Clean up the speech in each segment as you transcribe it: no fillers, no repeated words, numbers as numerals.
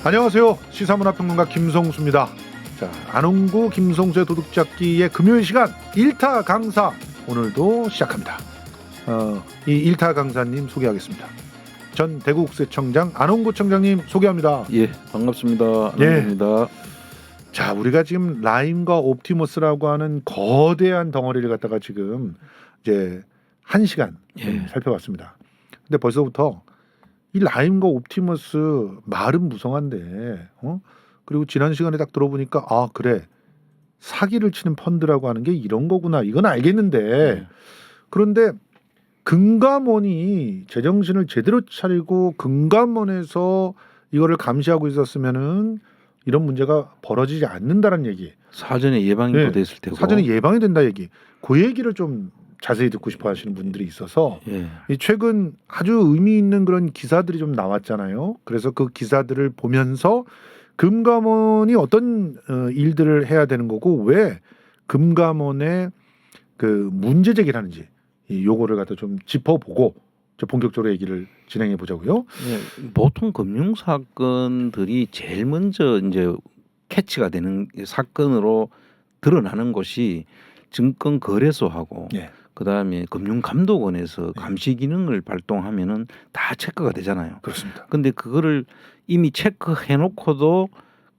안녕하세요. 시사문화평론가 김성수입니다. 자, 안홍구 김성수의 도둑잡기의 금요일 시간 1타 강사 오늘도 시작합니다. 이 1타 강사님 소개하겠습니다. 전 대구국세청장 안홍구 청장님 소개합니다. 예, 반갑습니다. 안홍구입니다. 예. 자, 우리가 지금 라임과 옵티머스라고 하는 거대한 덩어리를 갖다가 지금 이제 1시간 살펴봤습니다. 근데 벌써부터 이 라임과 옵티머스 말은 무성한데, 그리고 지난 시간에 딱 들어보니까 아 그래 사기를 치는 펀드라고 하는 게 이런 거구나 이건 알겠는데 그런데 금감원이 제정신을 제대로 차리고 금감원에서 이거를 감시하고 있었으면은 이런 문제가 벌어지지 않는다는 얘기. 사전에 예방이 네, 됐을 테고. 사전에 예방이 된다 얘기. 그 얘기를 좀 자세히 듣고 싶어 하시는 분들이 있어서 이 최근 아주 의미 있는 그런 기사들이 좀 나왔잖아요. 그래서 그 기사들을 보면서 금감원이 어떤 일들을 해야 되는 거고 왜 금감원에 그 문제 제기를 하는지 이 요거를 갖다 좀 짚어보고 본격적으로 얘기를 진행해 보자고요. 예, 보통 금융 사건들이 제일 먼저 이제 캐치가 되는 사건으로 드러나는 것이 증권거래소하고 그다음에 금융감독원에서 감시 기능을 발동하면은 다 체크가 되잖아요. 그렇습니다. 근데 그거를 이미 체크해놓고도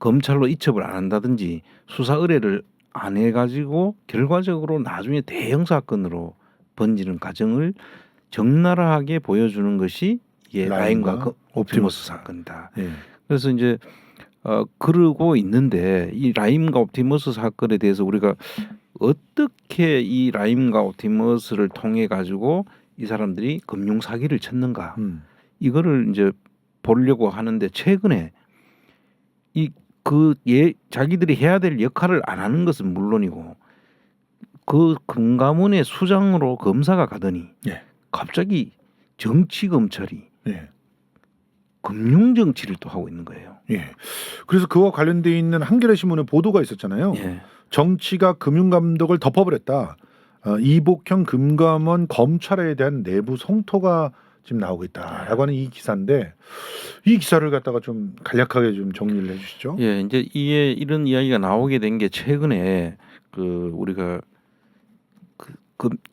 검찰로 이첩을 안 한다든지 수사 의뢰를 안 해가지고 결과적으로 나중에 대형 사건으로 번지는 과정을 적나라하게 보여주는 것이 이게 라임과 옵티머스 사건이다. 그래서 이제 그러고 있는데 이 라임과 옵티머스 사건에 대해서 우리가 어떻게 이 라임과 옵티머스를 통해 가지고 이 사람들이 금융 사기를 쳤는가 이거를 이제 보려고 하는데 최근에 자기들이 해야 될 역할을 안 하는 것은 물론이고 그 금감원의 수장으로 검사가 가더니 갑자기 정치 검찰이 금융 정치를 또 하고 있는 거예요. 그래서 그와 관련돼 있는 한겨레 신문의 보도가 있었잖아요. 정치가 금융감독을 덮어버렸다. 이복형 금감원 검찰에 대한 내부 성토가 지금 나오고 있다라고 하는 이 기사인데 이 기사를 갖다가 좀 간략하게 좀 정리를 해주시죠. 예, 이제 이런 이야기가 나오게 된 게 최근에 우리가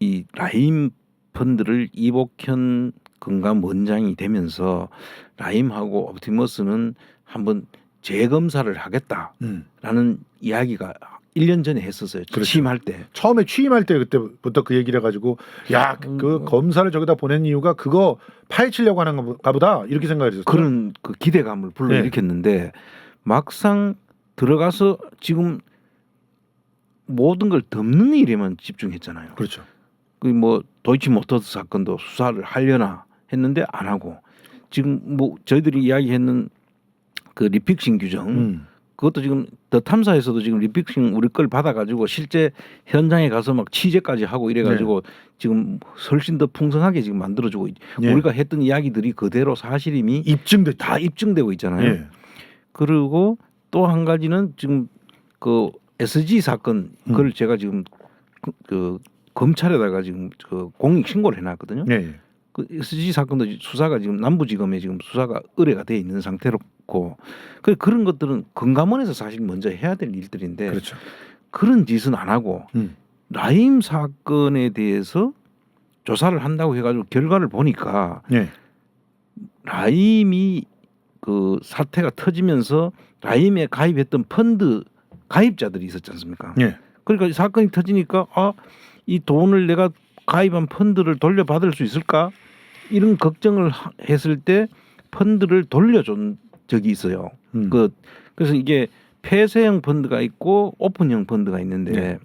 이 라임 펀드를 이복현 금감원장이 되면서 라임하고 옵티머스는 한번 재검사를 하겠다라는 이야기가 1년 전에 했었어요. 그렇죠. 취임할 때. 처음에 취임할 때 그때부터 그 얘기를 해가지고 야 그 검사를 저기다 보낸 이유가 그거 파헤치려고 하는 건가 보다 이렇게 생각을 했었어요. 그런 그 기대감을 불러일으켰는데 막상 들어가서 지금 모든 걸 덮는 일에만 집중했잖아요. 그렇죠. 그 뭐 도이치모터스 사건도 수사를 하려나 했는데 안 하고 지금 뭐 저희들이 이야기했는 그 리픽싱 규정 그것도 지금 더 탐사에서도 지금 리픽싱 우리 걸 받아가지고 실제 현장에 가서 막 취재까지 하고 이래가지고 지금 훨씬 더 풍성하게 지금 만들어주고 우리가 했던 이야기들이 그대로 사실임이 다 입증되고 있잖아요. 그리고 또 한 가지는 지금 그 SG 사건 그걸 제가 지금 그 검찰에다가 지금 그 공익 신고를 해놨거든요. 그 SG 사건도 수사가 지금 남부지검에 지금 수사가 의뢰가 돼 있는 상태로고 그런 것들은 금감원에서 사실 먼저 해야 될 일들인데 그렇죠. 그런 짓은 안 하고 라임 사건에 대해서 조사를 한다고 해가지고 결과를 보니까 라임이 그 사태가 터지면서 라임에 가입했던 펀드 가입자들이 있었지 않습니까? 그러니까 이 사건이 터지니까 이 돈을 내가 가입한 펀드를 돌려받을 수 있을까? 이런 걱정을 했을 때 펀드를 돌려준 적이 있어요. 그래서 이게 폐쇄형 펀드가 있고 오픈형 펀드가 있는데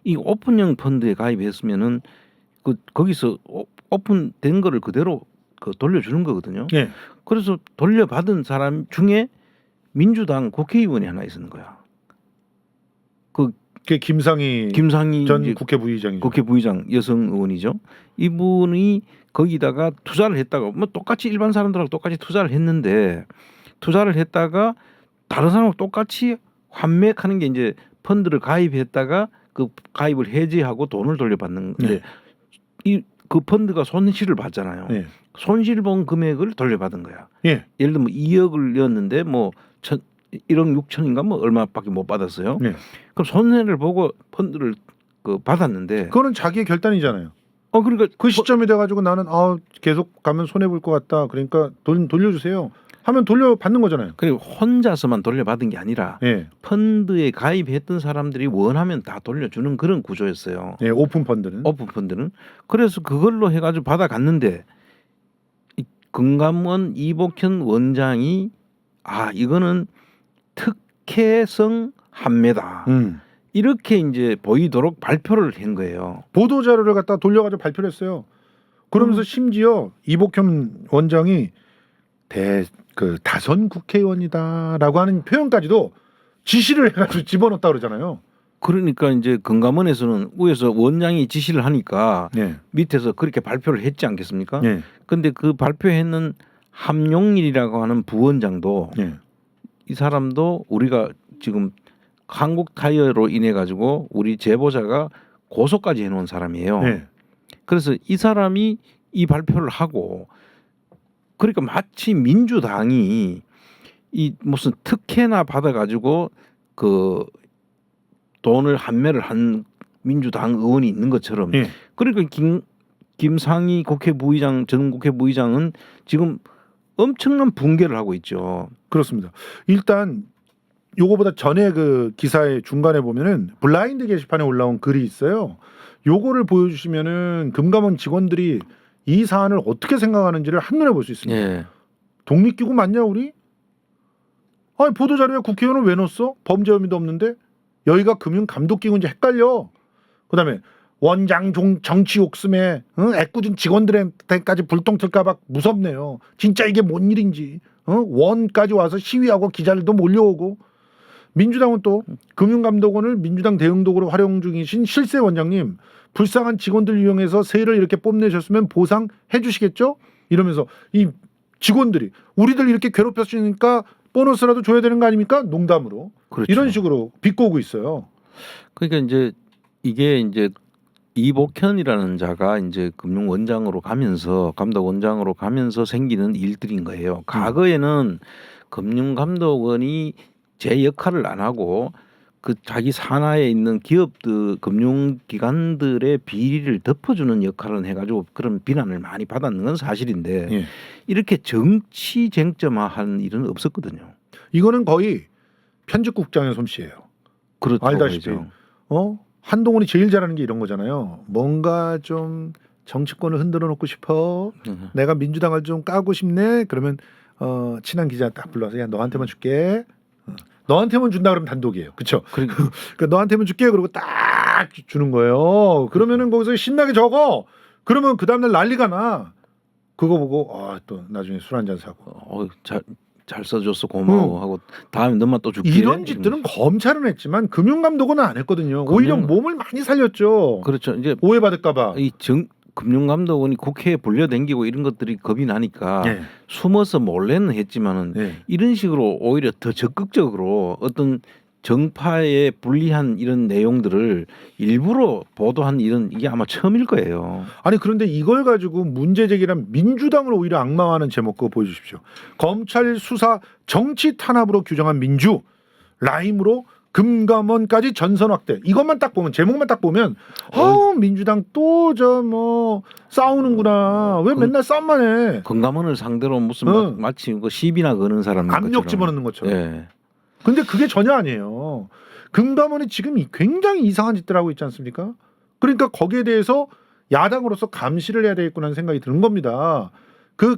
이 오픈형 펀드에 가입했으면은 거기서 오픈된 거를 그대로 돌려주는 거거든요. 그래서 돌려받은 사람 중에 민주당 국회의원이 하나 있었는 거야. 그 김상희 전 국회 부의장이죠. 국회 부의장 여성 의원이죠. 이분이 거기다가 투자를 했다가 뭐 똑같이 일반 사람들하고 똑같이 투자를 했는데 투자를 했다가 다른 사람하고 똑같이 환매하는 게 이제 펀드를 가입했다가 그 가입을 해지하고 돈을 돌려받는 건데 이 그 펀드가 손실을 봤잖아요. 예. 손실 본 금액을 돌려받은 거야. 예. 예를 들면 2억을 였는데 뭐 1억 6천인가 뭐 얼마밖에 못 받았어요. 예. 그럼 손해를 보고 펀드를 그 받았는데 그거는 자기의 결단이잖아요. 그러니까 그 시점이 돼가지고 나는 계속 가면 손해 볼 것 같다. 그러니까 돌려주세요. 하면 돌려받는 거잖아요. 그리고 혼자서만 돌려받은 게 아니라 예. 펀드에 가입했던 사람들이 원하면 다 돌려주는 그런 구조였어요. 예. 오픈 펀드는. 오픈 펀드는. 그래서 그걸로 해가지고 받아갔는데 이 금감원 이복현 원장이 이거는 특혜성 판매다. 이렇게 이제 보이도록 발표를 한 거예요. 보도 자료를 갖다 돌려가지고 발표를 했어요. 그러면서 심지어 이복현 원장이 다선 국회의원이다라고 하는 표현까지도 지시를 해가지고 집어넣었다 그러잖아요. 그러니까 이제 금감원에서는 위에서 원장이 지시를 하니까 예. 밑에서 그렇게 발표를 했지 않겠습니까? 예. 근데 그 발표했는 함용일이라고 하는 부원장도 예. 이 사람도 우리가 지금 한국 타이어로 인해 가지고 우리 제보자가 고소까지 해놓은 사람이에요. 예. 그래서 이 사람이 이 발표를 하고 그러니까 마치 민주당이 이 무슨 특혜나 받아가지고 그 돈을 환매를 한 민주당 의원이 있는 것처럼 예. 그러니까 김상희 국회 부의장 전 국회 부의장은 지금 엄청난 붕괴를 하고 있죠. 그렇습니다. 일단 요거보다 전에 그 기사의 중간에 보면은 블라인드 게시판에 올라온 글이 있어요. 요거를 보여주시면은 금감원 직원들이 이 사안을 어떻게 생각하는지를 한눈에 볼 수 있습니다. 예. 독립기구 맞냐 우리? 아니 보도자료에 국회의원을 왜 넣었어? 범죄 혐의도 없는데 여기가 금융감독기구인지 헷갈려. 그다음에 원장 정치 욕심에 애꿎은 직원들한테까지 불똥 튈까봐 무섭네요. 진짜 이게 뭔 일인지. 원까지 와서 시위하고 기자들도 몰려오고. 민주당은 또 금융감독원을 민주당 대응도구로 활용 중이신 실세 원장님 불쌍한 직원들 이용해서 세를 이렇게 뽐내셨으면 보상해 주시겠죠? 이러면서 이 직원들이 우리들 이렇게 괴롭혔으니까 보너스라도 줘야 되는 거 아닙니까? 농담으로. 그렇죠. 이런 식으로 비꼬고 있어요. 그러니까 이제 이게 이제 이복현이라는 자가 이제 금융원장으로 가면서 감독원장으로 가면서 생기는 일들인 거예요. 과거에는 금융감독원이 제 역할을 안 하고 그 자기 산하에 있는 기업들 금융기관들의 비리를 덮어주는 역할을 해가지고 그런 비난을 많이 받았는 건 사실인데 예. 이렇게 정치 쟁점화한 일은 없었거든요. 이거는 거의 편집국장의 솜씨예요. 그렇다고 알다시피 해야죠. 한동훈이 제일 잘하는 게 이런 거잖아요. 뭔가 좀 정치권을 흔들어 놓고 싶어. 내가 민주당을 좀 까고 싶네. 그러면 친한 기자 딱 불러서 야 너한테만 줄게. 너한테만 준다 그러면 단독이에요. 그렇죠? 그러니까 너한테만 줄게. 그러고 딱 주는 거예요. 그러면은 거기서 신나게 적어. 그러면 그 다음날 난리가 나. 그거 보고 또 나중에 술 한잔 사고. 잘 써줘서 고마워 하고 다음에 너만 또 줄게. 이런 짓들은 검찰은 했지만 금융감독원은 안 했거든요. 오히려 몸을 많이 살렸죠. 그렇죠. 이제 오해받을까봐. 금융감독원이 국회에 불려댕기고 이런 것들이 겁이 나니까 네. 숨어서 몰래는 했지만은 네. 이런 식으로 오히려 더 적극적으로 어떤 정파에 불리한 이런 내용들을 일부러 보도한 일은 이게 아마 처음일 거예요. 아니 그런데 이걸 가지고 문제 제기란 민주당을 오히려 악마화하는 제목 그거 보여주십시오. 검찰 수사 정치 탄압으로 규정한 민주 라임으로 금감원까지 전선 확대. 이것만 딱 보면 제목만 딱 보면 민주당 또 싸우는구나. 왜 맨날 싸움만 해. 금감원을 상대로 무슨 마치 그 시비나 거는 사람 압력 집어넣는 것처럼. 예. 근데 그게 전혀 아니에요. 금감원이 지금 굉장히 이상한 짓들 하고 있지 않습니까? 그러니까 거기에 대해서 야당으로서 감시를 해야 되겠구나 생각이 드는 겁니다. 그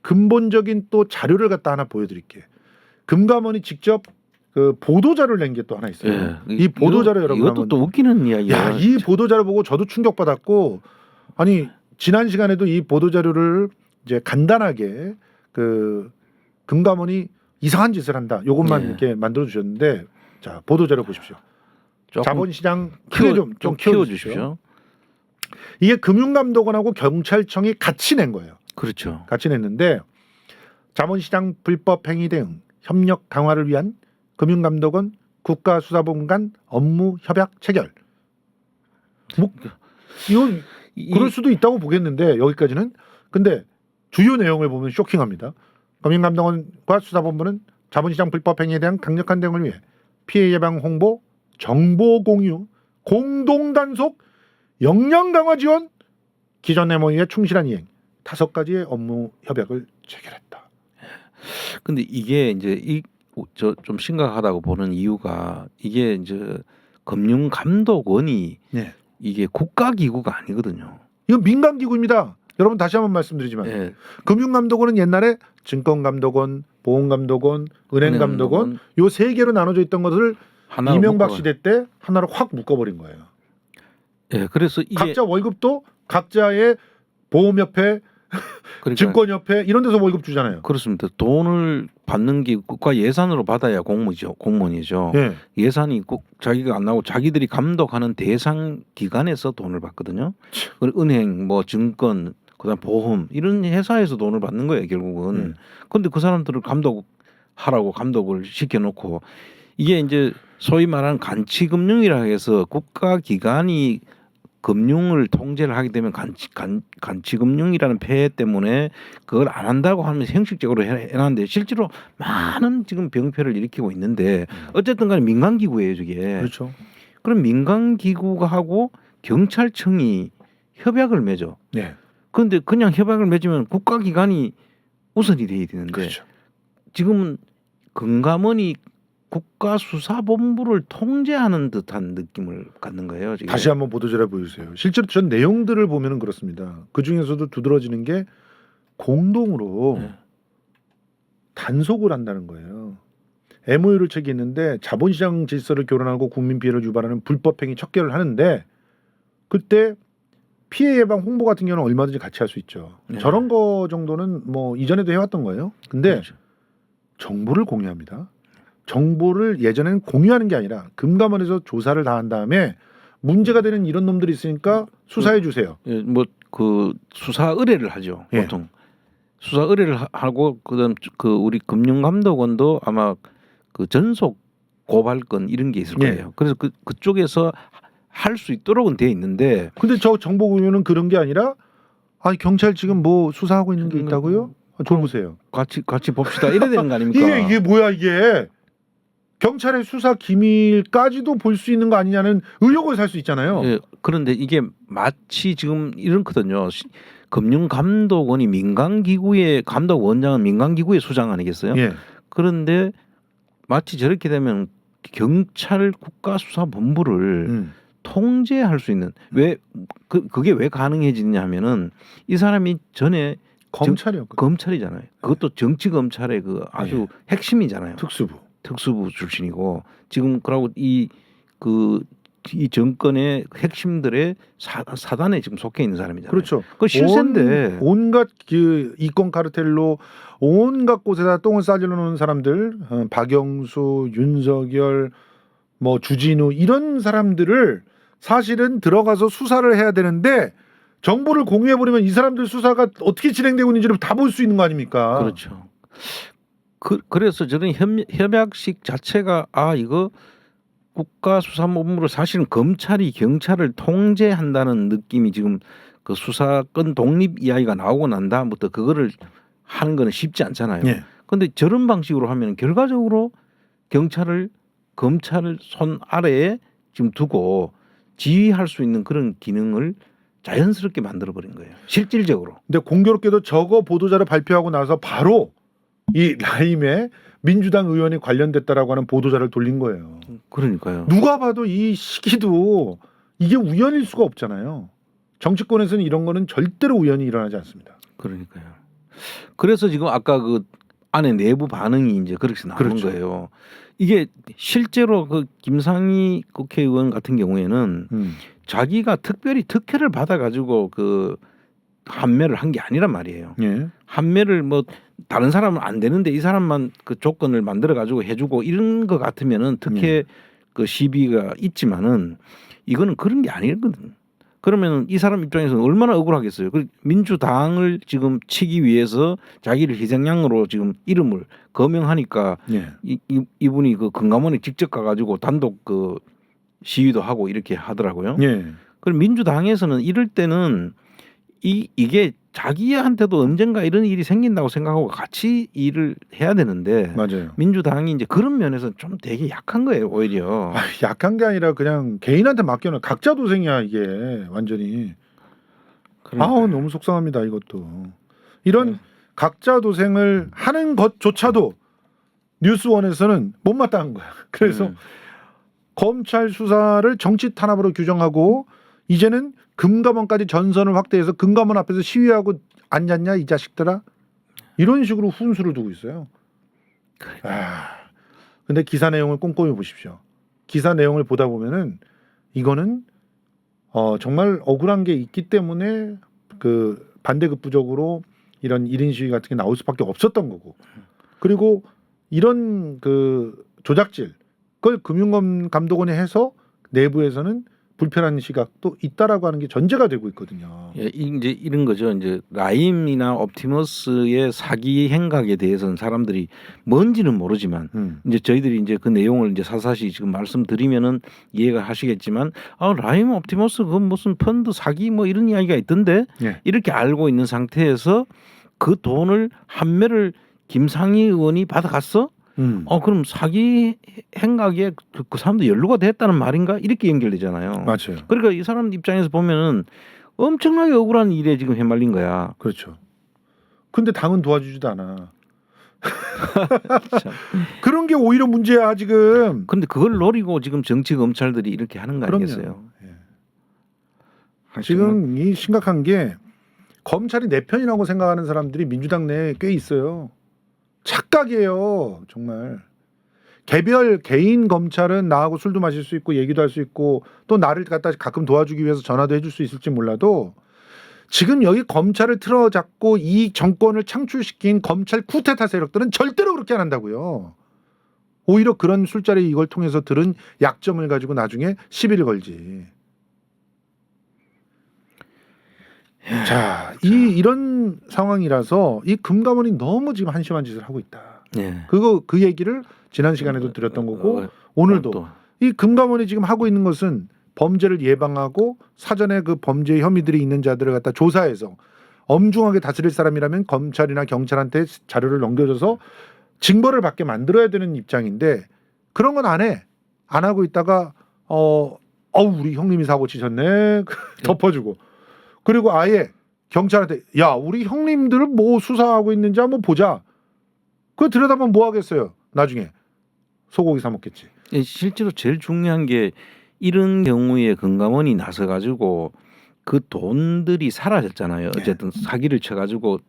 근본적인 또 자료를 갖다 하나 보여드릴게요. 금감원이 직접 그 보도자료를 낸 게 또 하나 있어요. 예. 이 보도자료 여러분 이것도 또 웃기는 이야기야. 이 보도자료 보고 저도 충격받았고 아니 지난 시간에도 이 보도자료를 이제 간단하게 그 금감원이 이상한 짓을 한다. 요것만 이렇게 만들어 주셨는데 자 보도자료 보십시오. 자본시장 크게 좀 키워주십시오. 이게 금융감독원하고 경찰청이 같이 낸 거예요. 그렇죠. 같이 냈는데 자본시장 불법 행위 대응 협력 강화를 위한 금융감독원 국가수사본부 간 업무 협약 체결. 이거 그럴 수도 있다고 보겠는데 여기까지는. 근데 주요 내용을 보면 쇼킹합니다. 검찰감독원과 수사본부는 자본시장 불법 행위에 대한 강력한 대응을 위해 피해 예방 홍보, 정보 공유, 공동 단속, 역량 강화 지원, 기존 MOU의 충실한 이행 5가지의 업무 협약을 체결했다. 근데 이게 이제 저 좀 심각하다고 보는 이유가 이게 이제 금융감독원이 네. 이게 국가기구가 아니거든요. 이건 민간기구입니다. 여러분 다시 한번 말씀드리지만 예. 금융감독원은 옛날에 증권감독원, 보험감독원, 은행감독원 요 3개로 나눠져 있던 것을 하나로 이명박 묶어요. 시대 때 하나로 확 묶어버린 거예요. 예, 그래서 이게 각자 월급도 각자의 보험협회, 그러니까 증권협회 이런 데서 월급 주잖아요. 그렇습니다. 돈을 받는 게 국가 예산으로 받아야 공무원이죠. 예. 예산이 꼭 자기가 안 나오고 자기들이 감독하는 대상 기관에서 돈을 받거든요. 그리고 은행, 뭐 증권, 그다음 보험 이런 회사에서 돈을 받는 거예요 결국은. 그런데 그 사람들을 감독하라고 감독을 시켜놓고 이게 이제 소위 말하는 간치금융이라 해서 국가기관이 금융을 통제를 하게 되면 간치금융이라는 폐해 때문에 그걸 안 한다고 하면서 형식적으로 해놨는데 실제로 많은 지금 병폐를 일으키고 있는데 어쨌든 간에 민간기구예요 저게. 그렇죠. 그럼 민간기구가 하고 경찰청이 협약을 맺어. 네. 그런데 그냥 협약을 맺으면 국가기관이 우선이 돼야 되는데 그렇죠. 지금은 금감원이 국가수사본부를 통제하는 듯한 느낌을 갖는 거예요. 지금. 다시 한번 보도자료 보여주세요. 실제로 전 내용들을 보면은 그렇습니다. 그 중에서도 두드러지는 게 공동으로 네. 단속을 한다는 거예요. MOU를 체결했는데 자본시장 질서를 교란하고 국민 피해를 유발하는 불법행위 척결을 하는데 그때 피해 예방 홍보 같은 경우는 얼마든지 같이 할 수 있죠. 네. 저런 거 정도는 뭐 이전에도 해왔던 거예요. 근데 그렇죠. 정보를 공유합니다. 정보를 예전에는 공유하는 게 아니라 금감원에서 조사를 다 한 다음에 문제가 되는 이런 놈들이 있으니까 수사해 주세요. 예, 뭐 그 수사 의뢰를 하죠. 예. 보통 수사 의뢰를 하고 그다음 그 우리 금융감독원도 아마 그 전속 고발건 이런 게 있을 예. 거예요. 그래서 그쪽에서 할 수 있도록은 돼 있는데 근데 저 정보 공유는 그런 게 아니라 아 경찰 지금 뭐 수사하고 있는 게 있다고요? 줘보세요. 같이 봅시다 이래야 되는 거 아닙니까? 이게 뭐야 이게 경찰의 수사 기밀까지도 볼 수 있는 거 아니냐는 의혹을 살 수 있잖아요. 예, 그런데 이게 마치 지금 이렇거든요. 금융감독원이 민간기구의 감독원장은 민간기구의 수장 아니겠어요? 예. 그런데 마치 저렇게 되면 경찰 국가수사본부를 통제할 수 있는 왜 그게 왜 가능해지냐면은 이 사람이 전에 검찰이었거든요. 검찰이잖아요. 그것도 정치 검찰의 그 아주 핵심이잖아요. 특수부 출신이고 지금 그러고 이 정권의 핵심들의 사단에 지금 속해 있는 사람이잖아요. 그렇죠. 그 실세인데 온갖 그 이권 카르텔로 온갖 곳에다 똥을 싸질러 놓은 사람들, 박영수, 윤석열, 뭐 주진우 이런 사람들을 사실은 들어가서 수사를 해야 되는데 정보를 공유해 버리면 이 사람들 수사가 어떻게 진행되고 있는지를 다 볼 수 있는 거 아닙니까? 그렇죠. 그래서 저는 협약식 자체가 이거 국가수사본부를 사실은 검찰이 경찰을 통제한다는 느낌이 지금 그 수사권 독립 이야기가 나오고 난 다음부터 그거를 하는 거는 쉽지 않잖아요. 그런데 저런 방식으로 하면 결과적으로 경찰을 검찰 손 아래에 지금 두고 지휘할 수 있는 그런 기능을 자연스럽게 만들어버린 거예요. 실질적으로. 근데 공교롭게도 저거 보도자료 발표하고 나서 바로 이 라임에 민주당 의원이 관련됐다라고 하는 보도자를 돌린 거예요. 그러니까요. 누가 봐도 이 시기도 이게 우연일 수가 없잖아요. 정치권에서는 이런 거는 절대로 우연히 일어나지 않습니다. 그러니까요. 그래서 지금 아까 그 안에 내부 반응이 이제 그렇게 나오는 그렇죠. 거예요. 이게 실제로 그 김상희 국회의원 같은 경우에는 자기가 특별히 특혜를 받아가지고 그 한매를 한 게 아니란 말이에요. 예. 한매를 뭐 다른 사람은 안 되는데 이 사람만 그 조건을 만들어 가지고 해주고 이런 거 같으면은 특혜 그 시비가 있지만은 이거는 그런 게 아니거든. 그러면 이 사람 입장에서는 얼마나 억울하겠어요. 그 민주당을 지금 치기 위해서 자기를 희생양으로 지금 이름을 거명하니까 이분이 그 금감원에 직접 가가지고 단독 그 시위도 하고 이렇게 하더라고요. 예. 그럼 민주당에서는 이럴 때는 이게 자기한테도 언젠가 이런 일이 생긴다고 생각하고 같이 일을 해야 되는데 맞아요. 민주당이 이제 그런 면에서 좀 되게 약한 거예요 오히려. 약한 게 아니라 그냥 개인한테 맡겨놓은 각자 도생이야 이게 완전히. 그러니까요. 너무 속상합니다 이것도. 이런 네. 각자 도생을 하는 것조차도 뉴스원에서는 못마땅한 거야. 그래서 검찰 수사를 정치 탄압으로 규정하고 이제는 금감원까지 전선을 확대해서 금감원 앞에서 시위하고 앉았냐 이 자식들아, 이런 식으로 훈수를 두고 있어요. 근데 기사 내용을 꼼꼼히 보십시오. 기사 내용을 보다 보면은 이거는 정말 억울한 게 있기 때문에 그 반대급부적으로 이런 1인 시위 같은 게 나올 수밖에 없었던 거고, 그리고 이런 그 조작질 그걸 금융감독원이 해서 내부에서는 불편한 시각도 있다라고 하는 게 전제가 되고 있거든요. 예, 이제 이런 거죠. 이제 라임이나 옵티머스의 사기 행각에 대해서는 사람들이 뭔지는 모르지만 이제 저희들이 이제 그 내용을 이제 사사시 지금 말씀드리면은 이해가 하시겠지만 라임 옵티머스 그 무슨 펀드 사기 뭐 이런 이야기가 있던데 예. 이렇게 알고 있는 상태에서 그 돈을 한매를 김상희 의원이 받아갔어? 그럼 사기 행각에 그 사람도 연루가 됐다는 말인가? 이렇게 연결되잖아요. 맞아요. 그러니까 이 사람 입장에서 보면은 엄청나게 억울한 일에 지금 휘말린 거야. 그렇죠. 근데 당은 도와주지도 않아. 참. 그런 게 오히려 문제야 지금. 근데 그걸 노리고 지금 정치 검찰들이 이렇게 하는 거 아니겠어요? 예. 지금 이 심각한 게 검찰이 내 편이라고 생각하는 사람들이 민주당 내에 꽤 있어요. 착각이에요, 정말. 개별 개인 검찰은 나하고 술도 마실 수 있고 얘기도 할 수 있고 또 나를 갖다 가끔 도와주기 위해서 전화도 해줄 수 있을지 몰라도 지금 여기 검찰을 틀어잡고 이 정권을 창출시킨 검찰 쿠데타 세력들은 절대로 그렇게 안 한다고요. 오히려 그런 술자리 이걸 통해서 들은 약점을 가지고 나중에 시비를 걸지. 자, 이런 상황이라서 이 금감원이 너무 지금 한심한 짓을 하고 있다. 예. 그 얘기를 지난 시간에도 드렸던 거고 오늘도 또. 이 금감원이 지금 하고 있는 것은 범죄를 예방하고 사전에 그 범죄 혐의들이 있는 자들을 갖다 조사해서 엄중하게 다스릴 사람이라면 검찰이나 경찰한테 자료를 넘겨줘서 징벌을 받게 만들어야 되는 입장인데 그런 건 안 해. 안 하고 있다가 우리 형님이 사고 치셨네 덮어주고, 그리고 아예 경찰한테 야 우리 형님들 뭐 수사하고 있는지 한번 보자. 그거 들여다보면 뭐 하겠어요. 나중에 소고기 사 먹겠지. 예, 실제로 제일 중요한 게 이런 경우에 금감원이 나서 가지고 그 돈들이 사라졌잖아요. 어쨌든 사기를 쳐 가지고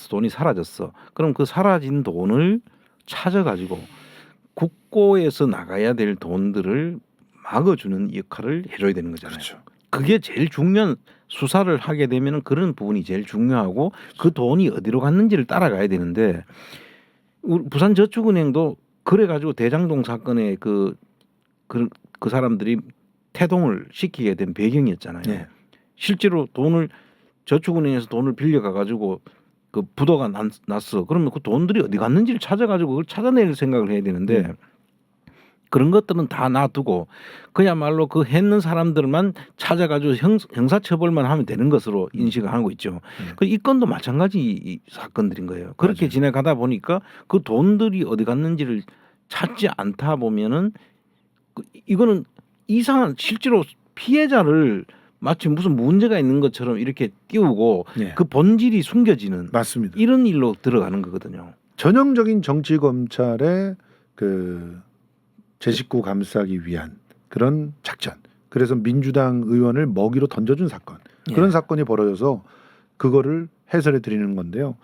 돈이 사라졌어. 그럼 그 사라진 돈을 찾아 가지고 국고에서 나가야 될 돈들을 막아주는 역할을 해줘야 되는 거잖아요. 그렇죠. 그게 제일 중요한, 수사를 하게 되면 그런 부분이 제일 중요하고 그 돈이 어디로 갔는지를 따라가야 되는데 우리 부산저축은행도 그래가지고 대장동 사건에 그 사람들이 태동을 시키게 된 배경이었잖아요. 네. 실제로 돈을 저축은행에서 돈을 빌려가 가지고 그 부도가 났어. 그러면 그 돈들이 어디 갔는지를 찾아가지고 그걸 찾아낼 생각을 해야 되는데 그런 것들은 다 놔두고 그야말로 그 했는 사람들만 찾아가지고 형사처벌만 하면 되는 것으로 인식을 하고 있죠. 그 이 건도 마찬가지 이 사건들인 거예요. 그렇게 맞아요. 지나가다 보니까 그 돈들이 어디 갔는지를 찾지 않다 보면은 이거는 이상한, 실제로 피해자를 마치 무슨 문제가 있는 것처럼 이렇게 띄우고 그 본질이 숨겨지는 맞습니다. 이런 일로 들어가는 거거든요. 전형적인 정치 검찰의 그 제 식구 감싸기 위한 그런 작전. 그래서 민주당 의원을 먹이로 던져준 사건. 그런 사건이 벌어져서 그거를 해설해 드리는 건데요.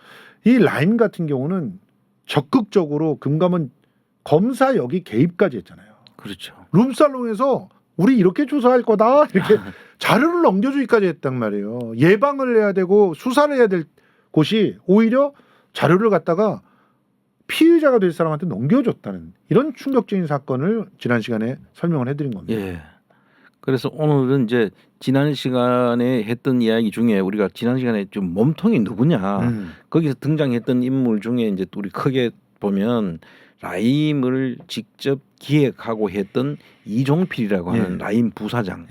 이 라임 같은 경우는 적극적으로 금감원 검사 역이 개입까지 했잖아요. 그렇죠. 룸살롱에서 우리 이렇게 조사할 거다 이렇게 자료를 넘겨주기까지 했단 말이에요. 예방을 해야 되고 수사를 해야 될 곳이 오히려 자료를 갖다가 피의자가 될 사람한테 넘겨줬다는 이런 충격적인 사건을 지난 시간에 설명을 해드린 겁니다. 예. 그래서 오늘은 이제 지난 시간에 했던 이야기 중에 우리가 지난 시간에 좀 몸통이 누구냐 거기서 등장했던 인물 중에 이제 우리 크게 보면 라임을 직접 기획하고 했던 이종필이라고 하는 라임 부사장.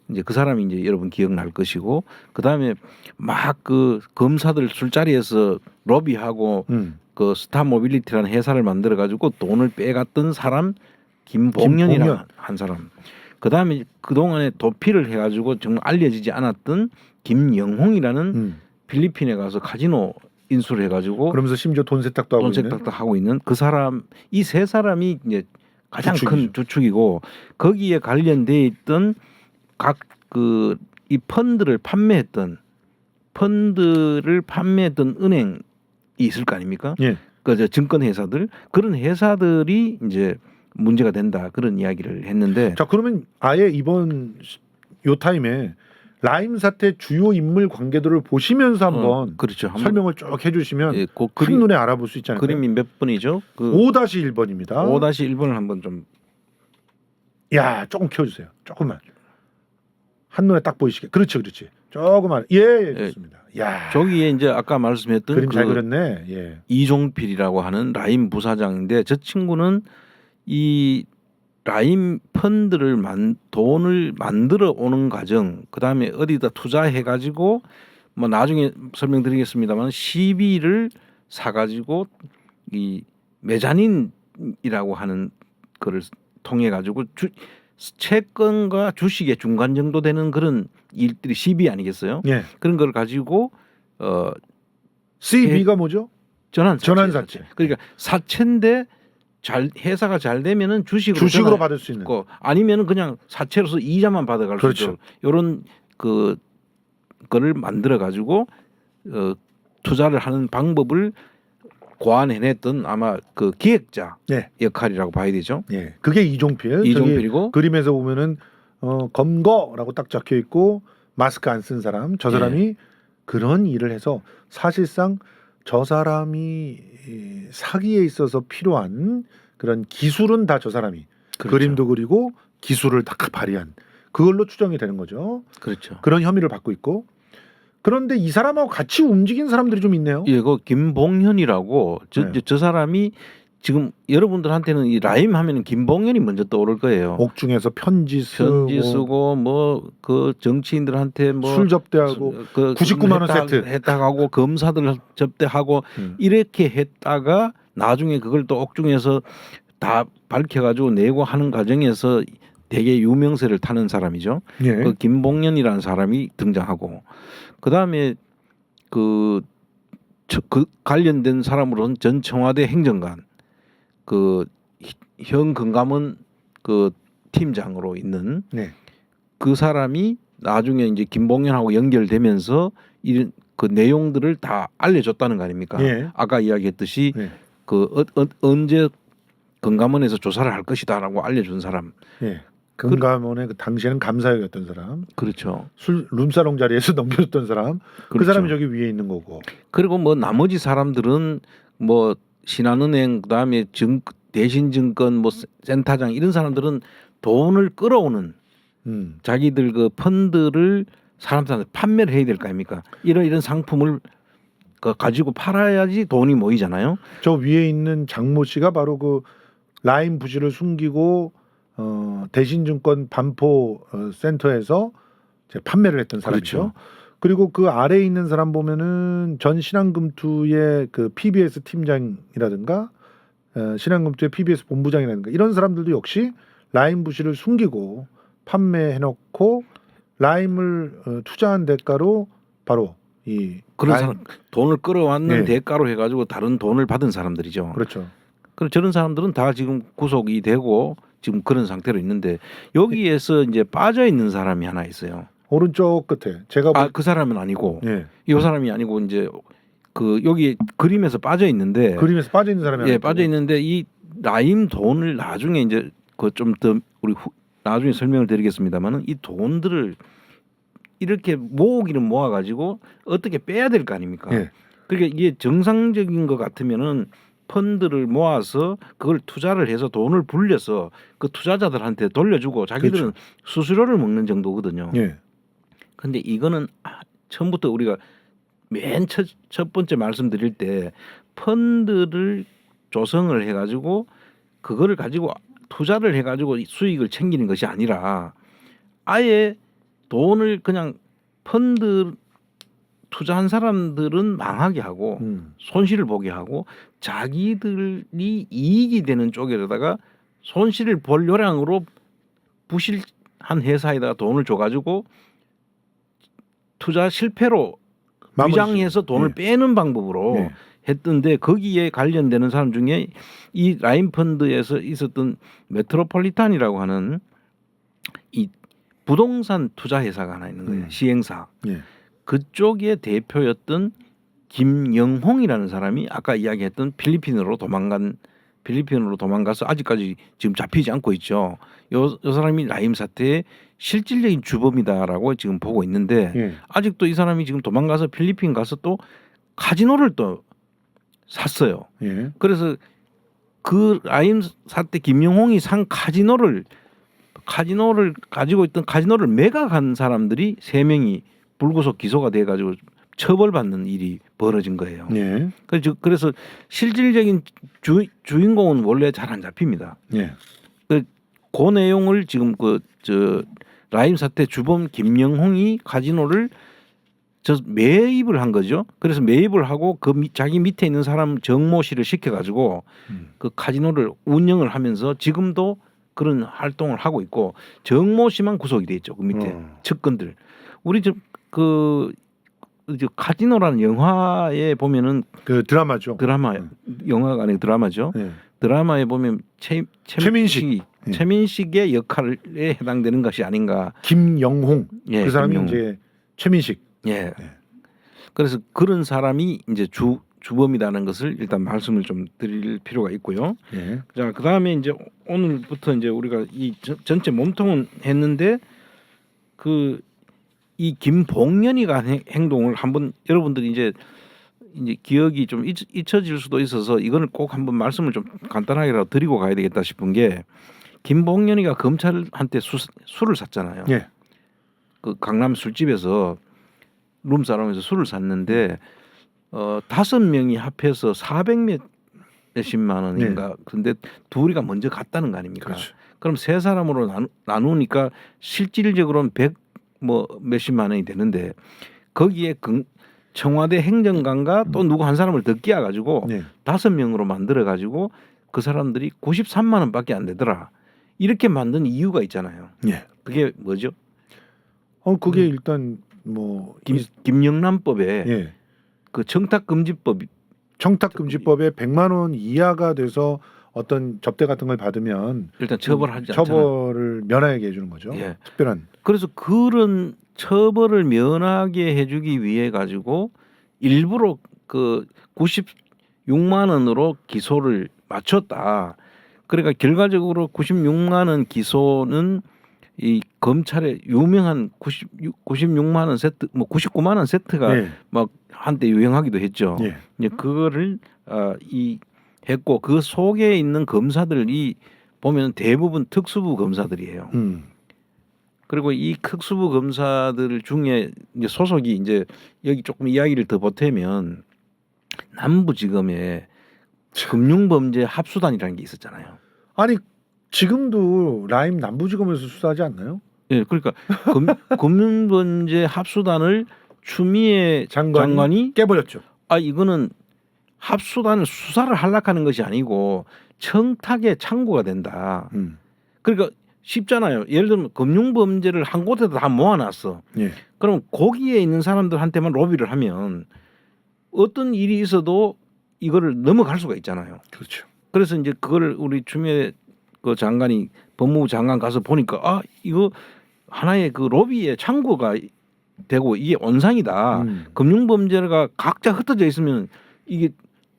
이제 그 사람이 이제 여러분 기억날 것이고 그 다음에 막 그 검사들 술자리에서 로비하고 그 스타 모빌리티라는 회사를 만들어 가지고 돈을 빼갔던 사람 김봉현이라는 김봉현. 한 사람. 그 다음에 그 동안에 도피를 해가지고 정말 알려지지 않았던 김영홍이라는 필리핀에 가서 카지노 인수를 해가지고 그러면서 심지어 돈 세탁도 하고 돈 있는. 세탁도 하고 있는 그 사람 이 세 사람이 이제 가장 큰 주축이죠. 주축이고 거기에 관련돼 있던 각 그 이 펀드를 판매했던 은행이 있을 거 아닙니까? 예. 그 증권 회사들 그런 회사들이 이제 문제가 된다 그런 이야기를 했는데 자, 그러면 아예 이번 요 타임에 라임 사태 주요 인물 관계들을 보시면서 한번 그렇죠. 한번 설명을 쭉 해주시면 예, 그 한눈에 알아볼 수 있지 않을까요? 그림이 몇 번이죠? 그 5-1번입니다. 5-1번을 한번 좀 야, 조금 키워주세요. 조금만. 한눈에 딱 보이시게. 그렇지, 그렇지. 조금만. 예, 좋습니다. 야, 저기에 이제 아까 말씀했던 그림 잘 그 그렸네. 예. 이종필이라고 하는 라임 부사장인데 저 친구는 이 라임 펀드를 돈을 만들어 오는 과정 그다음에 어디다 투자해 가지고 뭐 나중에 설명드리겠습니다만 시비를 사 가지고 이 메자닌이라고 하는 거를 통해 가지고 채권과 주식의 중간 정도 되는 그런 일들이 시비 아니겠어요? 예. 그런 걸 가지고 CB가 뭐죠? 전환사채. 그러니까 사채인데 회사가 잘 되면은 주식으로 받을 수 있는. 거 아니면은 그냥 사채로서 이자만 받아갈 그렇죠. 수 있도록 이런 거를 만들어 가지고 투자를 하는 방법을 고안해냈던 아마 그 기획자 예. 역할이라고 봐야 되죠. 예. 그게 이종필. 이종필이고 저기 그림에서 보면은 검거라고 딱 적혀 있고 마스크 안 쓴 사람. 저 사람이 그런 일을 해서 사실상 저 사람이 사기에 있어서 필요한 그런 기술은 다 저 사람이 그렇죠. 그림도 그리고 기술을 다 발휘한 그걸로 추정이 되는 거죠. 그렇죠. 그런 혐의를 받고 있고 그런데 이 사람하고 같이 움직인 사람들이 좀 있네요. 예, 그 김봉현이라고 저 사람이 지금 여러분들한테는 이 라임 하면은 김봉현이 먼저 떠오를 거예요. 옥중에서 편지 쓰고 뭐 그 정치인들한테 뭐 술 접대하고 99만 원 세트 했다가고 검사들 접대하고 이렇게 했다가 나중에 그걸 또 옥중에서 다 밝혀가지고 내고 하는 과정에서 되게 유명세를 타는 사람이죠. 예. 그 김봉현이라는 사람이 등장하고 그 다음에 그 관련된 사람으로는 전 청와대 행정관 그 현금감원 그 팀장으로 있는 네. 그 사람이 나중에 이제 김봉현하고 연결되면서 이런 그 내용들을 다 알려줬다는 거 아닙니까? 예. 아까 이야기했듯이 예. 그 언제 금감원에서 조사를 할 것이다라고 알려준 사람. 예. 금감원의 그 당시에는 감사역이었던 사람. 그렇죠. 술 룸사롱 자리에서 넘겨줬던 사람. 그 그렇죠. 사람이 저기 위에 있는 거고. 그리고 뭐 나머지 사람들은 뭐 신한은행 그다음에 대신증권 뭐 센터장 이런 사람들은 돈을 끌어오는 자기들 그 펀드를 사람들한테 판매를 해야 될 거 아닙니까? 이런 상품을 가지고 팔아야지 돈이 모이잖아요. 저 위에 있는 장모 씨가 바로 그 라임 부실을 숨기고 대신증권 반포 센터에서 이제 판매를 했던 사람이죠. 그렇죠. 그리고 그 아래에 있는 사람 보면은 전 신한금투의 그 PBS 팀장이라든가 신한금투의 PBS 본부장이라든가 이런 사람들도 역시 라임 부실을 숨기고 판매해놓고 라임을 투자한 대가로 바로 이 그런 사람 돈을 끌어왔는 네. 대가로 해가지고 다른 돈을 받은 사람들이죠. 그렇죠. 그럼 저런 사람들은 다 지금 구속이 되고 지금 그런 상태로 있는데 여기에서 이제 빠져 있는 사람이 하나 있어요. 오른쪽 끝에 제가 그 사람은 아니고 예. 이 사람이 아니고 이제 그 여기 그림에서 빠져 있는데 그림에서 빠져 있는 사람이 예, 빠져 있는데 이 라임 돈을 나중에 이제 그 좀 더 우리 나중에 설명을 드리겠습니다만은 이 돈들을 이렇게 모으기는 모아가지고 어떻게 빼야 될 거 아닙니까? 예. 그러니까 이게 정상적인 것 같으면은 펀드를 모아서 그걸 투자를 해서 돈을 불려서 그 투자자들한테 돌려주고 자기들은 그렇죠. 수수료를 먹는 정도거든요. 예. 근데 이거는 처음부터 우리가 맨 첫 번째 말씀드릴 때 펀드를 조성을 해가지고 그거를 가지고 투자를 해가지고 수익을 챙기는 것이 아니라 아예 돈을 그냥 펀드 투자한 사람들은 망하게 하고 손실을 보게 하고 자기들이 이익이 되는 쪽에다가 손실을 볼 요량으로 부실한 회사에다가 돈을 줘가지고 투자 실패로 위장해서 돈을 빼는 방법으로 했던데 거기에 관련되는 사람 중에 이 라인 펀드에서 있었던 메트로폴리탄이라고 하는 이 부동산 투자 회사가 하나 있는 거예요. 시행사. 그쪽의 대표였던 김영홍이라는 사람이 아까 이야기했던 필리핀으로 도망가서 아직까지 지금 잡히지 않고 있죠. 요 사람이 라임 사태의 실질적인 주범이다라고 지금 보고 있는데 아직도 이 사람이 지금 도망가서 필리핀 가서 또 카지노를 또 샀어요. 그래서 그 라임 사태 김영홍이 산 카지노를 가지고 있던 카지노를 매각한 사람들이 3명이 불구속 기소가 돼가지고 처벌받는 일이 벌어진 거예요. 그래서 실질적인 주인공은 원래 잘 안 잡힙니다. 그 내용을 지금 라임 사태 주범 김영홍이 카지노를 매입을 한 거죠. 그래서 매입을 하고 자기 밑에 있는 사람 정모 씨를 시켜가지고 그 카지노를 운영을 하면서 지금도 그런 활동을 하고 있고 정모 씨만 구속이 돼 있죠. 그 밑에 측근들. 우리 카지노라는 영화에 보면은 그 드라마죠. 영화가 아니고 드라마죠. 드라마에 보면 최민식의 역할에 해당되는 것이 아닌가. 김영홍. 그 사람이 김영홍. 이제 최민식. 그래서 그런 사람이 이제 주범이라는 것을 일단 말씀을 좀 드릴 필요가 있고요. 자, 그다음에 이제 오늘부터 이제 우리가 이 전체 몸통은 했는데 이 김봉연이가 한 행동을 한번 여러분들이 이제 기억이 좀 잊혀질 수도 있어서 이거는 꼭 한번 말씀을 좀 간단하게라도 드리고 가야 되겠다 싶은 게 김봉연이가 검찰한테 술을 샀잖아요. 그 강남 술집에서 룸사롱에서 술을 샀는데 5명이 합해서 400몇십만 원인가. 근데 둘이가 먼저 갔다는 거 아닙니까? 그렇죠. 그럼 세 사람으로 나누니까 실질적으로는 100 몇십만 원이 되는데 거기에 청와대 행정관과 또 누구 한 사람을 더 끼워가지고 5명으로 만들어가지고 그 사람들이 93만 원밖에 안 되더라. 이렇게 만든 이유가 있잖아요. 그게 뭐죠? 그게 일단 뭐 김영란법에 그 청탁금지법에 100만 원 이하가 돼서 어떤 접대 같은 걸 받으면 일단 처벌하지 처벌을 면하게 해주는 거죠. 특별한. 그래서 그런 처벌을 면하게 해주기 위해 가지고 일부러 그 96만 원으로 기소를 맞췄다. 그러니까 결과적으로 96만 원 기소는 이 검찰의 유명한 96만 원 세트, 뭐 99만 원 세트가 막 한때 유행하기도 했죠. 이제 그거를 했고 그 속에 있는 검사들이 보면 대부분 특수부 검사들이에요. 그리고 이 특수부 검사들 중에 이제 소속이 이제 여기 조금 이야기를 더 보태면 남부지검에 금융범죄 합수단이라는 게 있었잖아요. 아니 지금도 라임 남부지검에서 수사하지 않나요? 그러니까 금융범죄 합수단을 추미애 장관이 깨버렸죠. 이거는 합수단을 수사를 하려는 것이 아니고 청탁의 창구가 된다. 그러니까 쉽잖아요. 예를 들면 금융범죄를 한 곳에다 다 모아놨어. 그럼 거기에 있는 사람들한테만 로비를 하면 어떤 일이 있어도 이거를 넘어갈 수가 있잖아요. 그렇죠. 그래서 이제 그거를 우리 추미애 그 장관이 법무부 장관 가서 보니까 이거 하나의 그 로비의 창구가 되고 이게 원상이다. 금융범죄가 각자 흩어져 있으면 이게